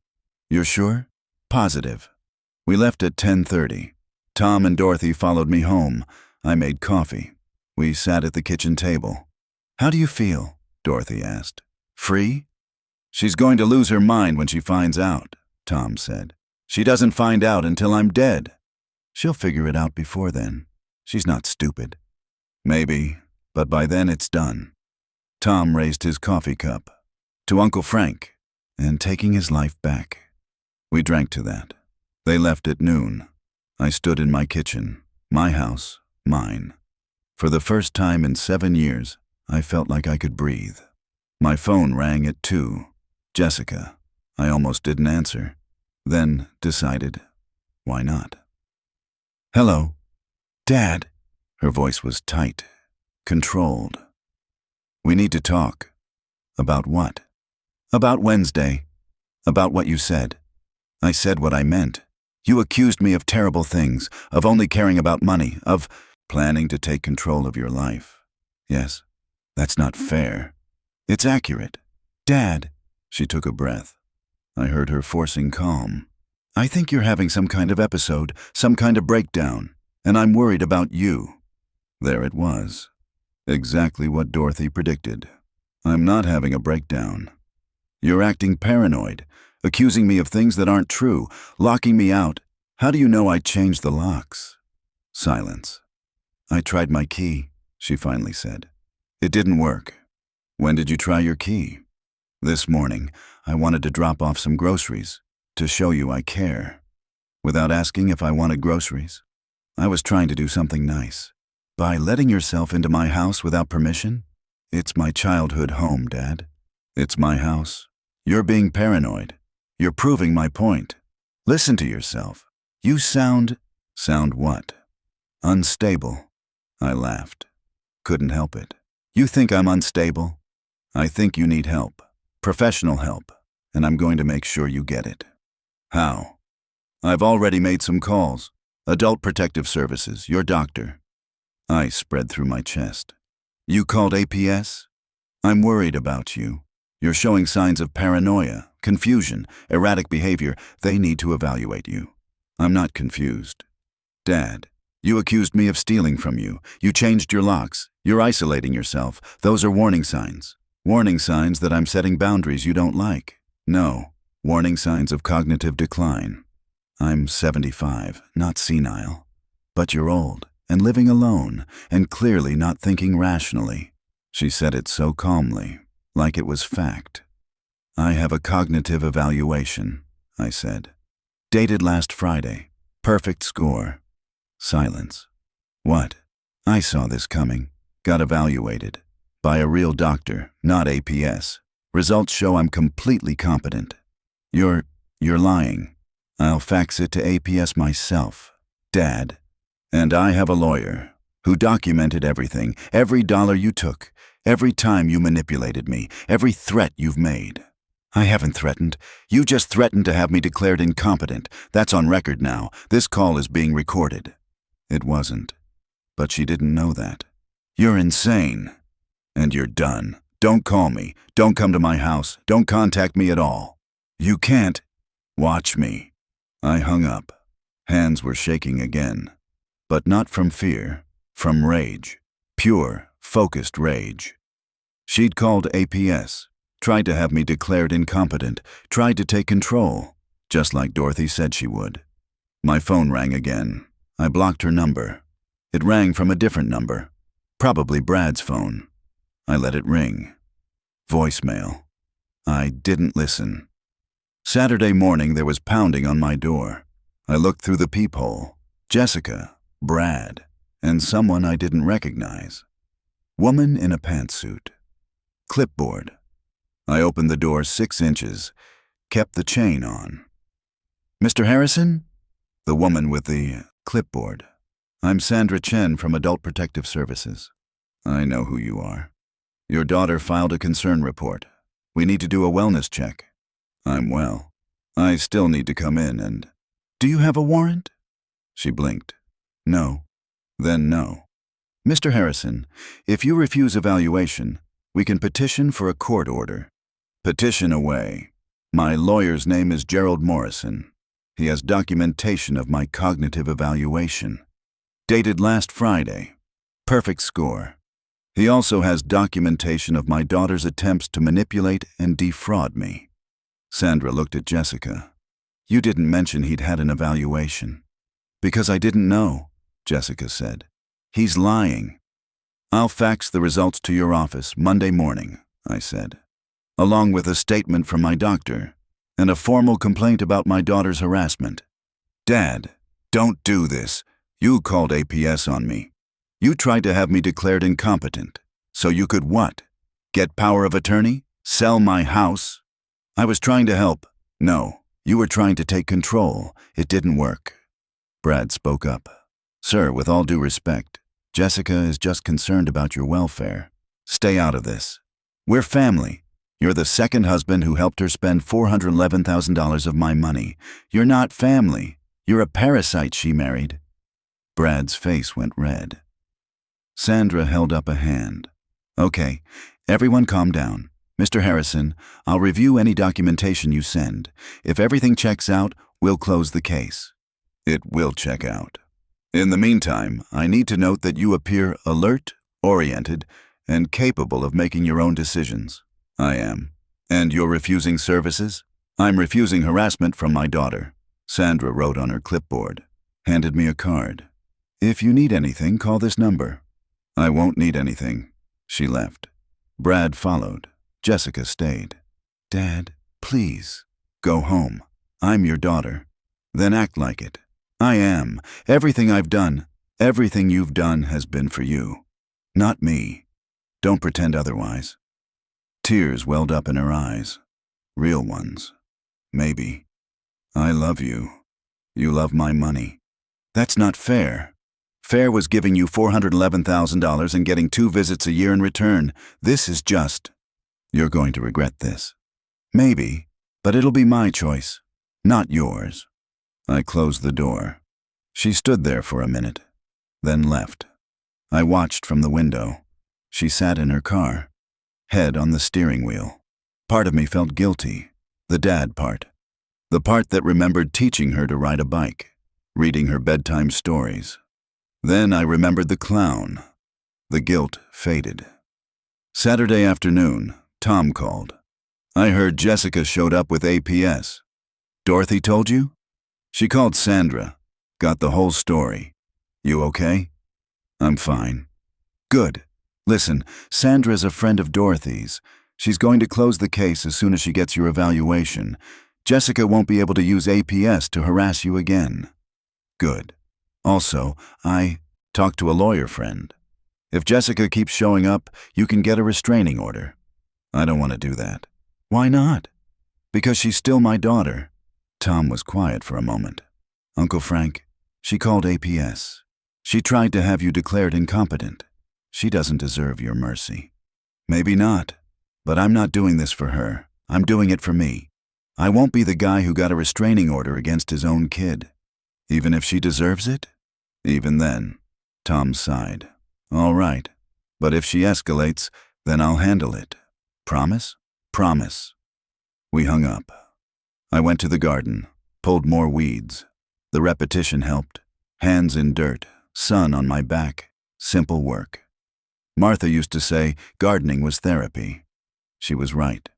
You're sure? Positive. We left at 10:30. Tom and Dorothy followed me home. I made coffee. We sat at the kitchen table. How do you feel? Dorothy asked. Free? She's going to lose her mind when she finds out, Tom said. She doesn't find out until I'm dead. She'll figure it out before then. She's not stupid. Maybe, but by then it's done. Tom raised his coffee cup. To Uncle Frank, and taking his life back. We drank to that. They left at noon. I stood in my kitchen, my house, mine. For the first time in 7 years, I felt like I could breathe. My phone rang at 2. Jessica. I almost didn't answer. Then decided, why not? Hello. Dad. Her voice was tight, controlled. We need to talk. About what? About Wednesday. About what you said. I said what I meant. You accused me of terrible things, of only caring about money, of planning to take control of your life. Yes, that's not fair. It's accurate. Dad. She took a breath. I heard her forcing calm. I think you're having some kind of episode, some kind of breakdown, and I'm worried about you. There it was. Exactly what Dorothy predicted. I'm not having a breakdown. You're acting paranoid, accusing me of things that aren't true, locking me out. How do you know I changed the locks? Silence. I tried my key, she finally said. It didn't work. When did you try your key? This morning. I wanted to drop off some groceries, to show you I care. Without asking if I wanted groceries. I was trying to do something nice. By letting yourself into my house without permission? It's my childhood home, Dad. It's my house. You're being paranoid. You're proving my point. Listen to yourself. You sound what? Unstable. I laughed. Couldn't help it. You think I'm unstable? I think you need help. Professional help. And I'm going to make sure you get it. How? I've already made some calls. Adult Protective Services, your doctor. Ice spread through my chest. You called APS? I'm worried about you. You're showing signs of paranoia, confusion, erratic behavior. They need to evaluate you. I'm not confused. Dad, you accused me of stealing from you. You changed your locks. You're isolating yourself. Those are warning signs. Warning signs that I'm setting boundaries you don't like. No, warning signs of cognitive decline. I'm 75, not senile. But you're old, and living alone, and clearly not thinking rationally. She said it so calmly, like it was fact. I have a cognitive evaluation, I said. Dated last Friday. Perfect score. Silence. What? I saw this coming. Got evaluated. By a real doctor, not APS. Results show I'm completely competent. You're lying. I'll fax it to APS myself. Dad. And I have a lawyer who documented everything, every dollar you took, every time you manipulated me, every threat you've made. I haven't threatened. You just threatened to have me declared incompetent. That's on record now. This call is being recorded. It wasn't. But she didn't know that. You're insane. And you're done. Don't call me. Don't come to my house. Don't contact me at all. You can't. Watch me. I hung up. Hands were shaking again. But not from fear. From rage. Pure, focused rage. She'd called APS. Tried to have me declared incompetent. Tried to take control. Just like Dorothy said she would. My phone rang again. I blocked her number. It rang from a different number. Probably Brad's phone. I let it ring. Voicemail. I didn't listen. Saturday morning there was pounding on my door. I looked through the peephole. Jessica, Brad, and someone I didn't recognize. Woman in a pantsuit. Clipboard. I opened the door 6 inches. Kept the chain on. Mr. Harrison? The woman with the clipboard. I'm Sandra Chen from Adult Protective Services. I know who you are. Your daughter filed a concern report. We need to do a wellness check. I'm well. I still need to come in and... Do you have a warrant? She blinked. No. Then no. Mr. Harrison, if you refuse evaluation, we can petition for a court order. Petition away. My lawyer's name is Gerald Morrison. He has documentation of my cognitive evaluation. Dated last Friday. Perfect score. He also has documentation of my daughter's attempts to manipulate and defraud me. Sandra looked at Jessica. You didn't mention he'd had an evaluation. Because I didn't know, Jessica said. He's lying. I'll fax the results to your office Monday morning, I said, along with a statement from my doctor and a formal complaint about my daughter's harassment. Dad, don't do this. You called APS on me. You tried to have me declared incompetent. So you could what? Get power of attorney? Sell my house? I was trying to help. No, you were trying to take control. It didn't work. Brad spoke up. Sir, with all due respect, Jessica is just concerned about your welfare. Stay out of this. We're family. You're the second husband who helped her spend $411,000 of my money. You're not family. You're a parasite she married. Brad's face went red. Sandra held up a hand. Okay, everyone calm down. Mr. Harrison, I'll review any documentation you send. If everything checks out, we'll close the case. It will check out. In the meantime, I need to note that you appear alert, oriented, and capable of making your own decisions. I am. And you're refusing services? I'm refusing harassment from my daughter. Sandra wrote on her clipboard. Handed me a card. If you need anything, call this number. I won't need anything. She left. Brad followed. Jessica stayed. Dad, please, go home. I'm your daughter. Then act like it. I am. Everything I've done, everything you've done has been for you. Not me. Don't pretend otherwise. Tears welled up in her eyes. Real ones. Maybe. I love you. You love my money. That's not fair. Fair was giving you $411,000 and getting 2 visits a year in return. This is just. You're going to regret this. Maybe, but it'll be my choice, not yours. I closed the door. She stood there for a minute, then left. I watched from the window. She sat in her car, head on the steering wheel. Part of me felt guilty, the dad part. The part that remembered teaching her to ride a bike, reading her bedtime stories. Then I remembered the clown. The guilt faded. Saturday afternoon, Tom called. I heard Jessica showed up with APS. Dorothy told you? She called Sandra. Got the whole story. You okay? I'm fine. Good. Listen, Sandra's a friend of Dorothy's. She's going to close the case as soon as she gets your evaluation. Jessica won't be able to use APS to harass you again. Good. Also, I talked to a lawyer friend. If Jessica keeps showing up, you can get a restraining order. I don't want to do that. Why not? Because she's still my daughter. Tom was quiet for a moment. Uncle Frank, she called APS. She tried to have you declared incompetent. She doesn't deserve your mercy. Maybe not, but I'm not doing this for her. I'm doing it for me. I won't be the guy who got a restraining order against his own kid. Even if she deserves it? Even then. Tom sighed. All right, but if she escalates, then I'll handle it. Promise? Promise. We hung up. I went to the garden, pulled more weeds. The repetition helped. Hands in dirt, sun on my back, simple work. Martha used to say gardening was therapy. She was right.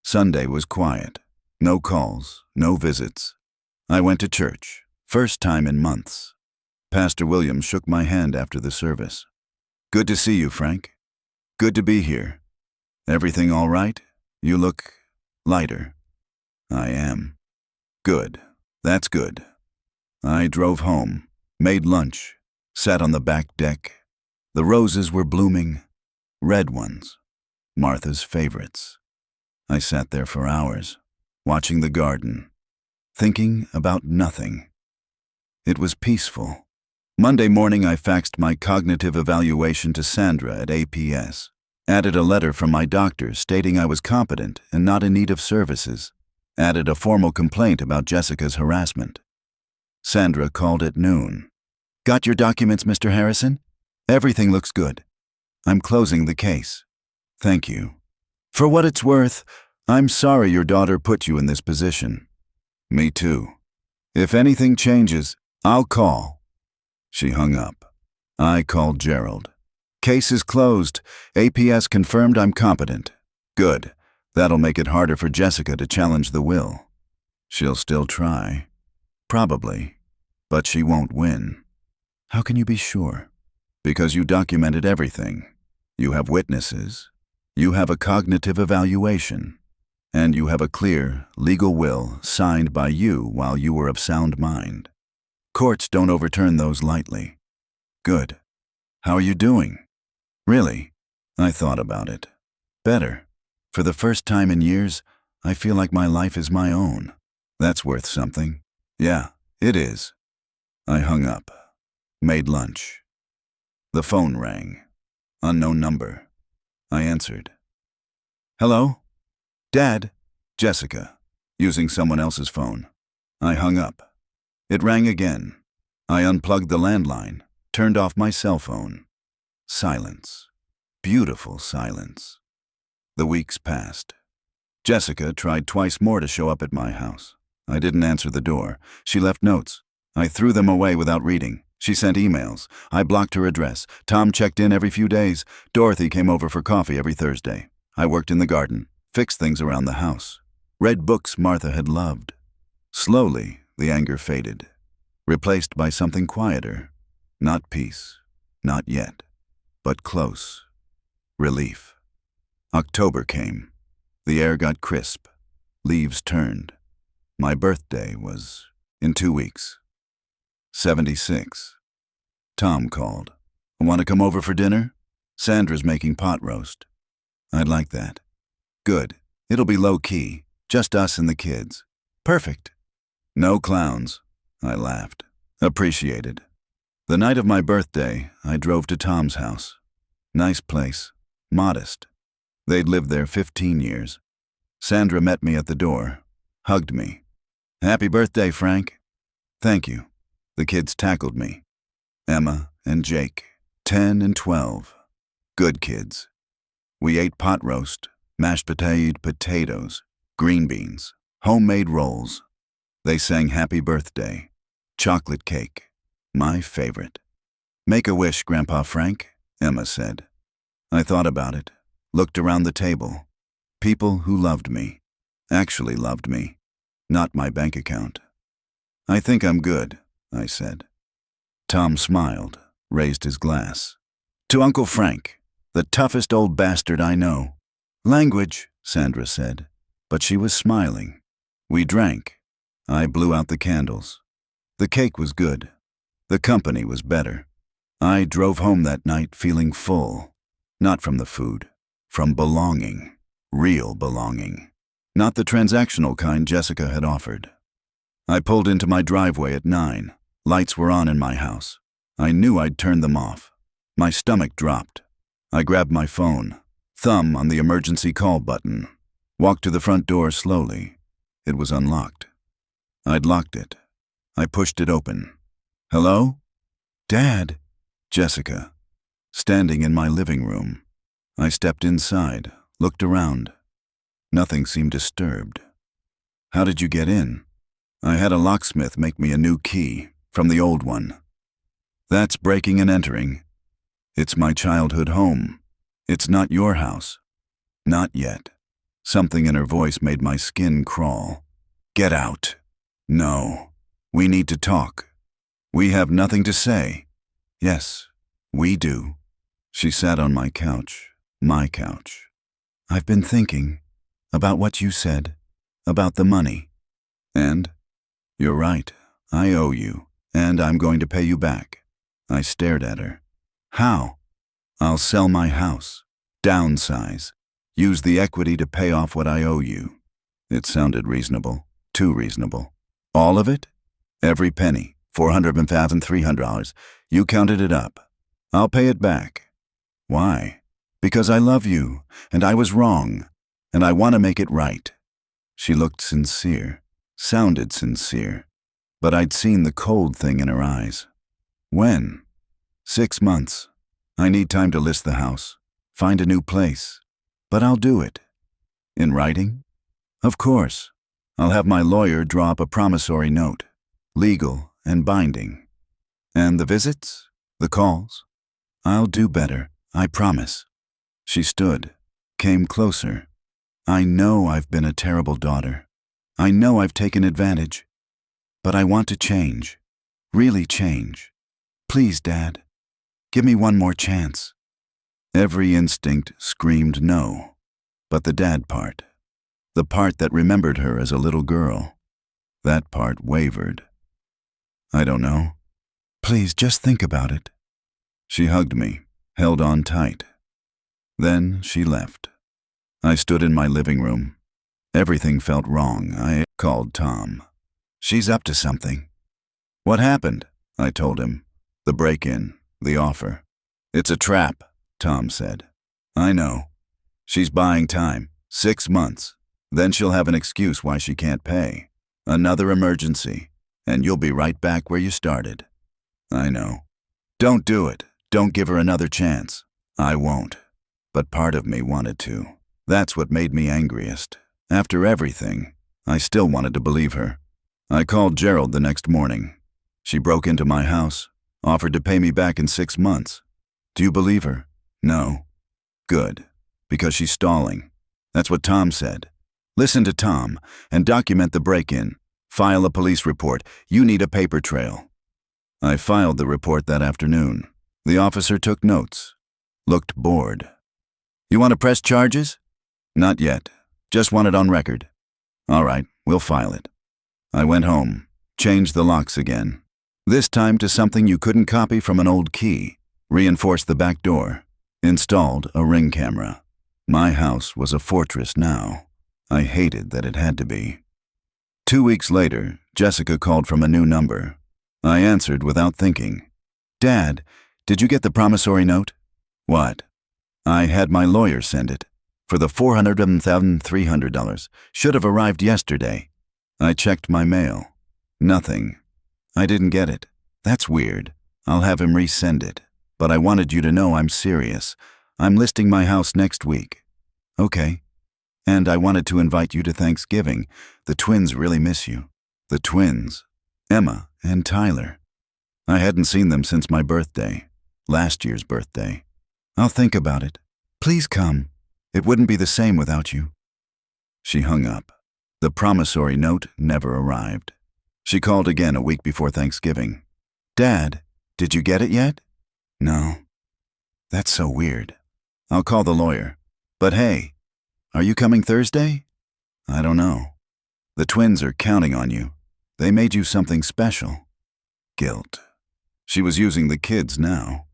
Sunday was quiet. No calls, no visits. I went to church, first time in months. Pastor Williams shook my hand after the service. Good to see you, Frank. Good to be here. Everything all right? You look lighter. I am. Good. That's good. I drove home, made lunch, sat on the back deck. The roses were blooming, red ones, Martha's favorites. I sat there for hours, watching the garden, thinking about nothing. It was peaceful. Monday morning, I faxed my cognitive evaluation to Sandra at APS, added a letter from my doctor stating I was competent and not in need of services, added a formal complaint about Jessica's harassment. Sandra called at noon. Got your documents, Mr. Harrison? Everything looks good. I'm closing the case. Thank you. For what it's worth, I'm sorry your daughter put you in this position. Me too. If anything changes, I'll call. She hung up. I called Gerald. Case is closed. APS confirmed I'm competent. Good. That'll make it harder for Jessica to challenge the will. She'll still try. Probably. But she won't win. How can you be sure? Because you documented everything. You have witnesses. You have a cognitive evaluation. And you have a clear, legal will signed by you while you were of sound mind. Courts don't overturn those lightly. Good. How are you doing? Really? I thought about it. Better. For the first time in years, I feel like my life is my own. That's worth something. Yeah, it is. I hung up. Made lunch. The phone rang. Unknown number. I answered. Hello? Dad? Jessica. Using someone else's phone. I hung up. It rang again. I unplugged the landline, turned off my cell phone. Silence. Beautiful silence. The weeks passed. Jessica tried twice more to show up at my house. I didn't answer the door. She left notes. I threw them away without reading. She sent emails. I blocked her address. Tom checked in every few days. Dorothy came over for coffee every Thursday. I worked in the garden, fixed things around the house. Read books Martha had loved. Slowly, the anger faded, replaced by something quieter. Not peace, not yet, but close. Relief. October came. The air got crisp. Leaves turned. My birthday was in 2 weeks. 76. Tom called. Want to come over for dinner? Sandra's making pot roast. I'd like that. Good. It'll be low-key. Just us and the kids. Perfect. No clowns. I laughed. Appreciated. The night of my birthday, I drove to Tom's house. Nice place. Modest. They'd lived there 15 years. Sandra met me at the door. Hugged me. Happy birthday, Frank. Thank you. The kids tackled me. Emma and Jake, 10 and 12. Good kids. We ate pot roast, mashed potatoes, green beans, homemade rolls. They sang happy birthday. Chocolate cake. My favorite. Make a wish, Grandpa Frank, Emma said. I thought about it, looked around the table. People who loved me, actually loved me, not my bank account. I think I'm good, I said. Tom smiled, raised his glass. To Uncle Frank, the toughest old bastard I know. Language, Sandra said, but she was smiling. We drank. I blew out the candles. The cake was good. The company was better. I drove home that night feeling full. Not from the food, from belonging. Real belonging. Not the transactional kind Jessica had offered. I pulled into my driveway at 9. Lights were on in my house. I knew I'd turned them off. My stomach dropped. I grabbed my phone, thumb on the emergency call button, walked to the front door slowly. It was unlocked. I'd locked it. I pushed it open. Hello? Dad? Jessica. Standing in my living room. I stepped inside, looked around. Nothing seemed disturbed. How did you get in? I had a locksmith make me a new key from the old one. That's breaking and entering. It's my childhood home. It's not your house. Not yet. Something in her voice made my skin crawl. Get out. No. We need to talk. We have nothing to say. Yes, we do. She sat on my couch. My couch. I've been thinking about what you said, about the money. And? You're right. I owe you, and I'm going to pay you back. I stared at her. How? I'll sell my house. Downsize. Use the equity to pay off what I owe you. It sounded reasonable. Too reasonable. All of it? Every penny. $400,300. You counted it up. I'll pay it back. Why? Because I love you, and I was wrong, and I want to make it right. She looked sincere, sounded sincere, but I'd seen the cold thing in her eyes. When? 6 months. I need time to list the house, find a new place, but I'll do it. In writing? Of course. I'll have my lawyer draw up a promissory note, legal and binding. And the visits? The calls? I'll do better, I promise. She stood, came closer. I know I've been a terrible daughter. I know I've taken advantage. But I want to change. Really change. Please, Dad. Give me one more chance. Every instinct screamed no. But the dad part. The part that remembered her as a little girl. That part wavered. I don't know. Please, just think about it. She hugged me, held on tight. Then she left. I stood in my living room. Everything felt wrong. I called Tom. She's up to something. What happened? I told him. The break-in, the offer. It's a trap, Tom said. I know. She's buying time. 6 months. Then she'll have an excuse why she can't pay. Another emergency. And you'll be right back where you started. I know. Don't do it. Don't give her another chance. I won't. But part of me wanted to. That's what made me angriest. After everything, I still wanted to believe her. I called Gerald the next morning. She broke into my house, offered to pay me back in 6 months. Do you believe her? No. Good. Because she's stalling. That's what Tom said. Listen to Tom and document the break-in. File a police report. You need a paper trail. I filed the report that afternoon. The officer took notes. Looked bored. You want to press charges? Not yet. Just want it on record. All right, we'll file it. I went home, changed the locks again. This time to something you couldn't copy from an old key. Reinforced the back door. Installed a ring camera. My house was a fortress now. I hated that it had to be. 2 weeks later, Jessica called from a new number. I answered without thinking. Dad, did you get the promissory note? What? I had my lawyer send it. For the $400,300. Should have arrived yesterday. I checked my mail. Nothing. I didn't get it. That's weird. I'll have him resend it. But I wanted you to know I'm serious. I'm listing my house next week. Okay. And I wanted to invite you to Thanksgiving. The twins really miss you. The twins. Emma and Tyler. I hadn't seen them since my birthday. Last year's birthday. I'll think about it. Please come. It wouldn't be the same without you. She hung up. The promissory note never arrived. She called again a week before Thanksgiving. Dad, did you get it yet? No. That's so weird. I'll call the lawyer. But hey, Are you coming Thursday? I don't know. The twins are counting on you. They made you something special. Guilt. She was using the kids now.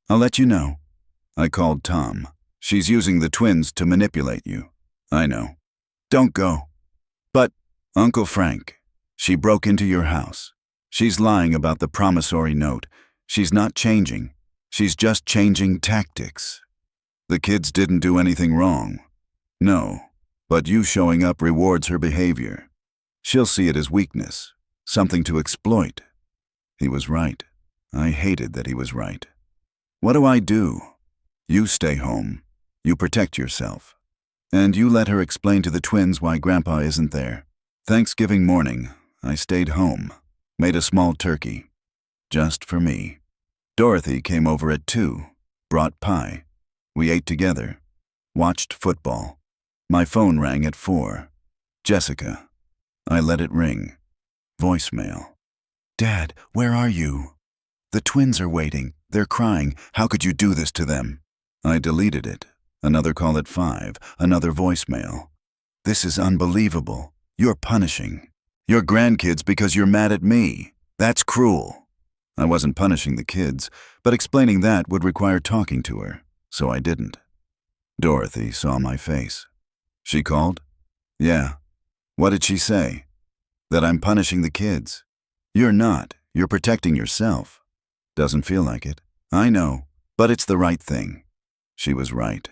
I'll let you know. I called Tom. She's using the twins to manipulate you. I know. Don't go. But, Uncle Frank, she broke into your house. She's lying about the promissory note. She's not changing. She's just changing tactics. The kids didn't do anything wrong. No, but you showing up rewards her behavior. She'll see it as weakness, something to exploit. He was right. I hated that he was right. What do I do? You stay home. You protect yourself. And you let her explain to the twins why Grandpa isn't there. Thanksgiving morning, I stayed home, made a small turkey. Just for me. Dorothy came over at 2, brought pie. We ate together, watched football. My phone rang at 4. Jessica. I let it ring. Voicemail. Dad, where are you? The twins are waiting. They're crying. How could you do this to them? I deleted it. Another call at 5. Another voicemail. This is unbelievable. You're punishing your grandkids because you're mad at me. That's cruel. I wasn't punishing the kids, but explaining that would require talking to her, so I didn't. Dorothy saw my face. She called? Yeah. What did she say? That I'm punishing the kids. You're not. You're protecting yourself. Doesn't feel like it. I know, but it's the right thing. She was right.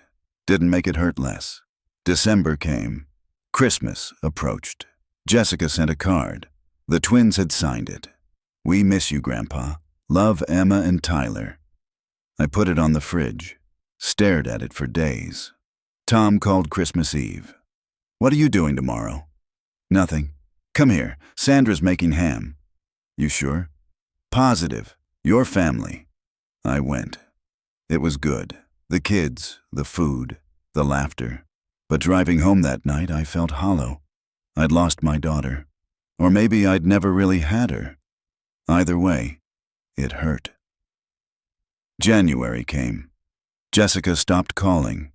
Didn't make it hurt less. December came. Christmas approached. Jessica sent a card. The twins had signed it. We miss you, Grandpa. Love, Emma and Tyler. I put it on the fridge. Stared at it for days. Tom called Christmas Eve. What are you doing tomorrow? Nothing. Come here. Sandra's making ham. You sure? Positive. Your family. I went. It was good. The kids, the food, the laughter. But driving home that night, I felt hollow. I'd lost my daughter. Or maybe I'd never really had her. Either way, it hurt. January came. Jessica stopped calling.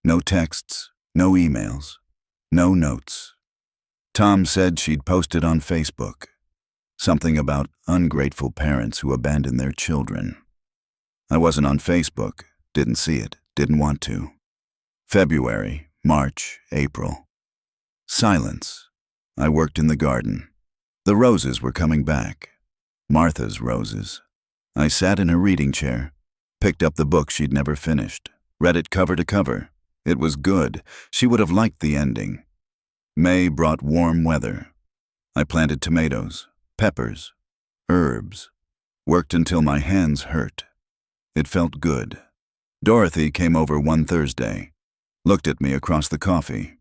No texts, no emails, no notes. Tom said she'd posted on Facebook. Something about ungrateful parents who abandon their children. I wasn't on Facebook, didn't see it, didn't want to. February, March, April. Silence. I worked in the garden. The roses were coming back. Martha's roses. I sat in her reading chair, picked up the book she'd never finished, read it cover to cover. It was good. She would have liked the ending. May brought warm weather. I planted tomatoes, peppers, herbs. Worked until my hands hurt. It felt good. Dorothy came over one Thursday. Looked at me across the coffee.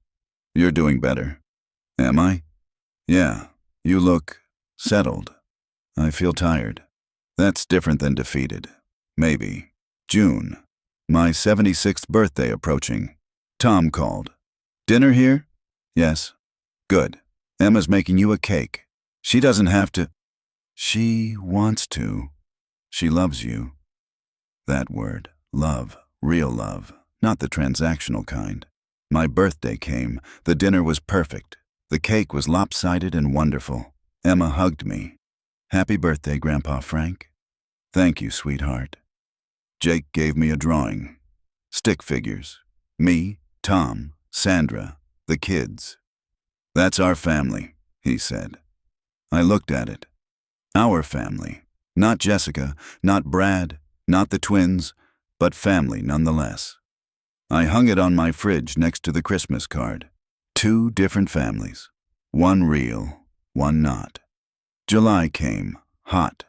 You're doing better. Am I? Yeah. You look settled. I feel tired. That's different than defeated. Maybe. June. My 76th birthday approaching. Tom called. Dinner here? Yes. Good. Emma's making you a cake. She doesn't have to. She wants to. She loves you. That word. Love. Real love. Not the transactional kind. My birthday came. The dinner was perfect. The cake was lopsided and wonderful. Emma hugged me. Happy birthday, Grandpa Frank. Thank you, sweetheart. Jake gave me a drawing. Stick figures. Me, Tom, Sandra, the kids. That's our family, he said. I looked at it. Our family. Not Jessica, not Brad, not the twins, but family nonetheless. I hung it on my fridge next to the Christmas card. 2 different families. One real, one not. July came, hot.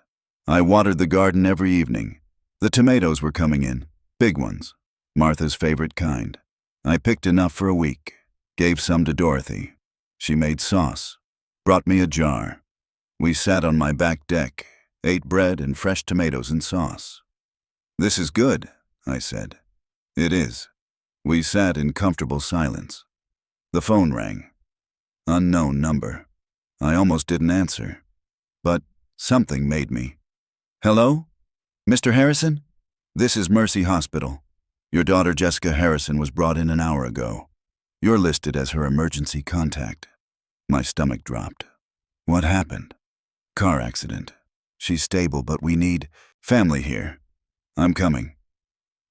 I watered the garden every evening. The tomatoes were coming in, big ones, Martha's favorite kind. I picked enough for a week, gave some to Dorothy. She made sauce, brought me a jar. We sat on my back deck, ate bread and fresh tomatoes and sauce. This is good, I said. It is. We sat in comfortable silence. The phone rang. Unknown number. I almost didn't answer, but something made me. Hello? Mr. Harrison? This is Mercy Hospital. Your daughter Jessica Harrison was brought in an hour ago. You're listed as her emergency contact. My stomach dropped. What happened? Car accident. She's stable, but we need family here. I'm coming.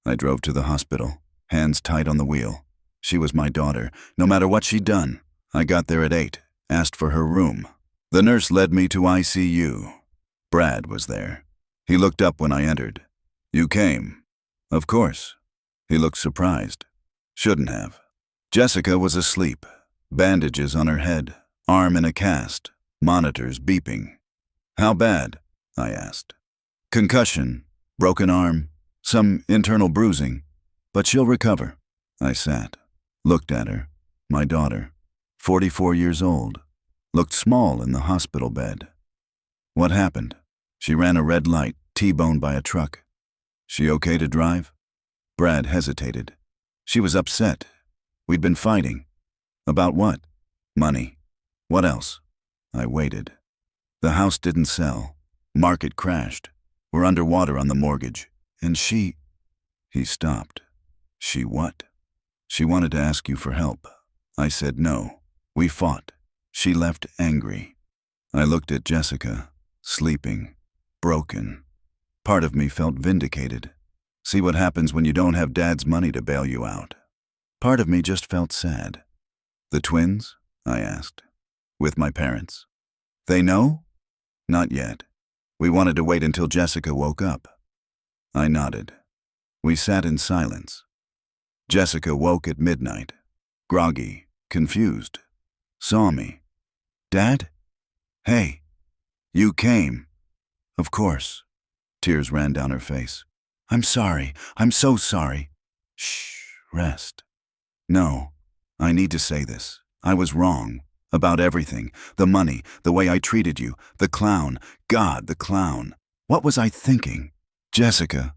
I drove to the hospital, hands tight on the wheel. She was my daughter, no matter what she'd done. I got there at 8, asked for her room. The nurse led me to ICU. Brad was there. He looked up when I entered. You came? Of course. He looked surprised. Shouldn't have. Jessica was asleep, bandages on her head, arm in a cast, monitors beeping. How bad? I asked. Concussion, broken arm, some internal bruising, but she'll recover. I sat, looked at her, my daughter, 44 years old, looked small in the hospital bed. What happened? She ran a red light, T-boned by a truck. She okay to drive? Brad hesitated. She was upset. We'd been fighting. About what? Money. What else? I waited. The house didn't sell. Market crashed. We're underwater on the mortgage. And she... He stopped. She what? She wanted to ask you for help. I said no. We fought. She left angry. I looked at Jessica, sleeping, broken. Part of me felt vindicated. See what happens when you don't have Dad's money to bail you out. Part of me just felt sad. The twins? I asked. With my parents. They know? Not yet. We wanted to wait until Jessica woke up. I nodded. We sat in silence. Jessica woke at midnight, groggy, confused. Saw me. Dad? Hey, you came. Of course. Tears ran down her face. I'm sorry. I'm so sorry. Shh, rest. No, I need to say this. I was wrong. About everything. The money, the way I treated you, the clown. God, the clown. What was I thinking? Jessica.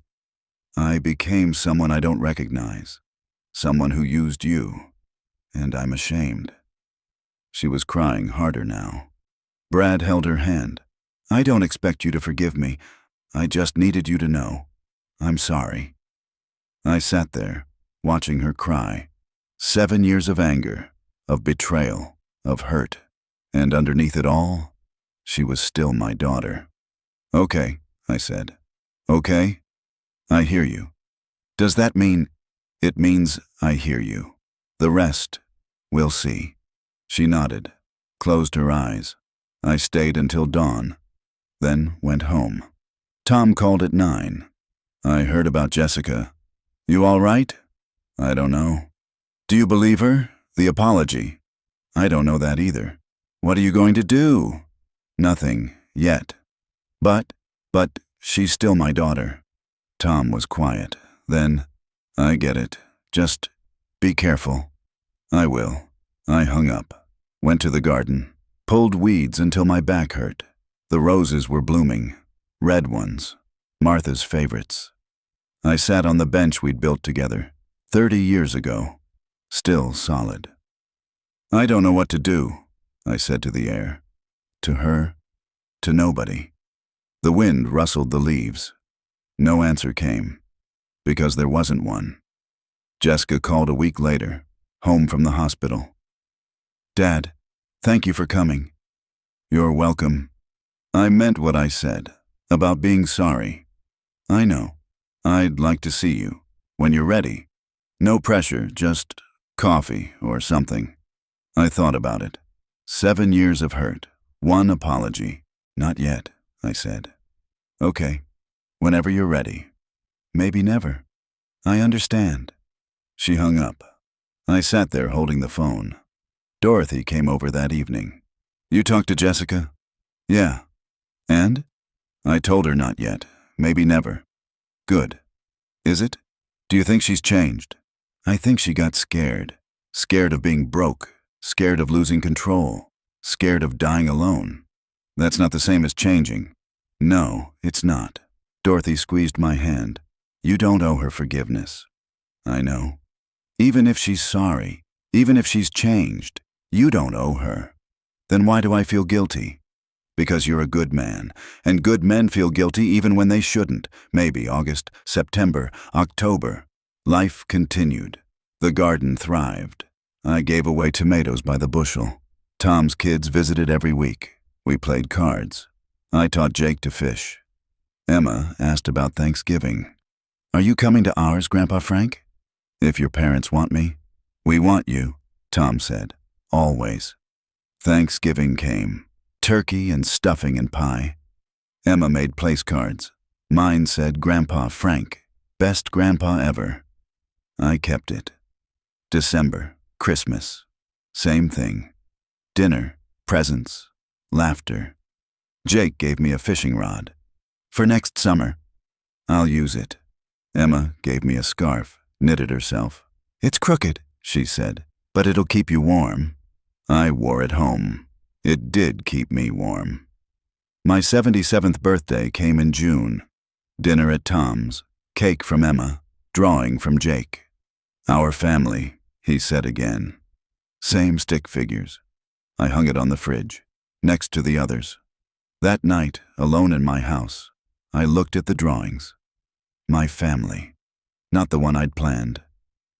I became someone I don't recognize. Someone who used you. And I'm ashamed. She was crying harder now. Brad held her hand. I don't expect you to forgive me. I just needed you to know. I'm sorry. I sat there, watching her cry. 7 years of anger, of betrayal, of hurt. And underneath it all, she was still my daughter. Okay, I said. Okay? I hear you. Does that mean... It means I hear you. The rest, we'll see. She nodded, closed her eyes. I stayed until dawn, then went home. Tom called at 9. I heard about Jessica. You all right? I don't know. Do you believe her? The apology? I don't know that either. What are you going to do? Nothing, yet. But she's still my daughter. Tom was quiet. Then, I get it. Just be careful. I will. I hung up, went to the garden, pulled weeds until my back hurt. The roses were blooming, red ones, Martha's favorites. I sat on the bench we'd built together, 30 years ago, still solid. I don't know what to do, I said to the air. To her, to nobody. The wind rustled the leaves. No answer came, because there wasn't one. Jessica called a week later, home from the hospital. Dad, thank you for coming. You're welcome. I meant what I said, about being sorry. I know. I'd like to see you, when you're ready. No pressure, just coffee or something. I thought about it. 7 years of hurt, 1 apology. Not yet, I said. Okay, whenever you're ready. Maybe never. I understand. She hung up. I sat there holding the phone. Dorothy came over that evening. You talked to Jessica? Yeah. And? I told her not yet. Maybe never. Good. Is it? Do you think she's changed? I think she got scared. Scared of being broke. Scared of losing control. Scared of dying alone. That's not the same as changing. No, it's not. Dorothy squeezed my hand. You don't owe her forgiveness. I know. Even if she's sorry, even if she's changed, you don't owe her. Then why do I feel guilty? Because you're a good man, and good men feel guilty even when they shouldn't. Maybe August, September, October. Life continued. The garden thrived. I gave away tomatoes by the bushel. Tom's kids visited every week. We played cards. I taught Jake to fish. Emma asked about Thanksgiving. Are you coming to ours, Grandpa Frank? If your parents want me. We want you, Tom said. Always. Thanksgiving came. Turkey and stuffing and pie. Emma made place cards. Mine said Grandpa Frank, best grandpa ever. I kept it. December, Christmas. Same thing. Dinner, presents, laughter. Jake gave me a fishing rod. For next summer. I'll use it. Emma gave me a scarf, knitted herself. It's crooked, she said, but it'll keep you warm. I wore it home. It did keep me warm. My 77th birthday came in June. Dinner at Tom's, cake from Emma, drawing from Jake. Our family, he said again. Same stick figures. I hung it on the fridge, next to the others. That night, alone in my house, I looked at the drawings. My family. Not the one I'd planned.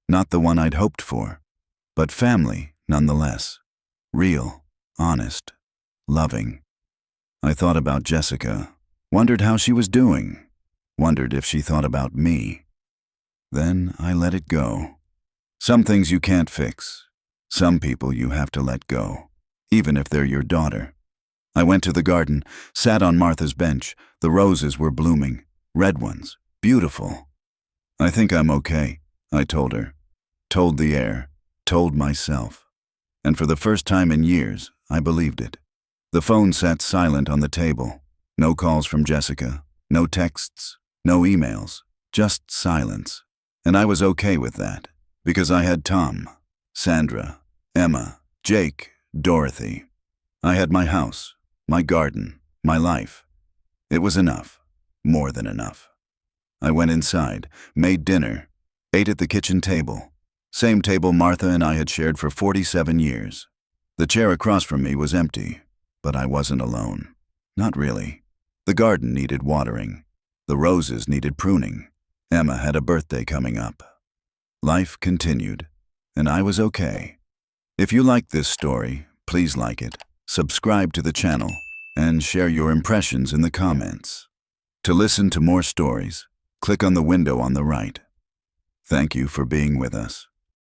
Not the one I'd hoped for. But family, nonetheless. Real, honest, loving. I thought about Jessica, wondered how she was doing, wondered if she thought about me. Then I let it go. Some things you can't fix. Some people you have to let go, even if they're your daughter. I went to the garden, sat on Martha's bench. The roses were blooming, red ones, beautiful. I think I'm okay, I told her. Told the air, told myself. And for the first time in years, I believed it. The phone sat silent on the table. No calls from Jessica, no texts, no emails, just silence. And I was okay with that, because I had Tom, Sandra, Emma, Jake, Dorothy. I had my house, my garden, my life. It was enough, more than enough. I went inside, made dinner, ate at the kitchen table. Same table Martha and I had shared for 47 years. The chair across from me was empty, but I wasn't alone. Not really. The garden needed watering. The roses needed pruning. Emma had a birthday coming up. Life continued, and I was okay. If you like this story, please like it, subscribe to the channel, and share your impressions in the comments. To listen to more stories, click on the window on the right. Thank you for being with us.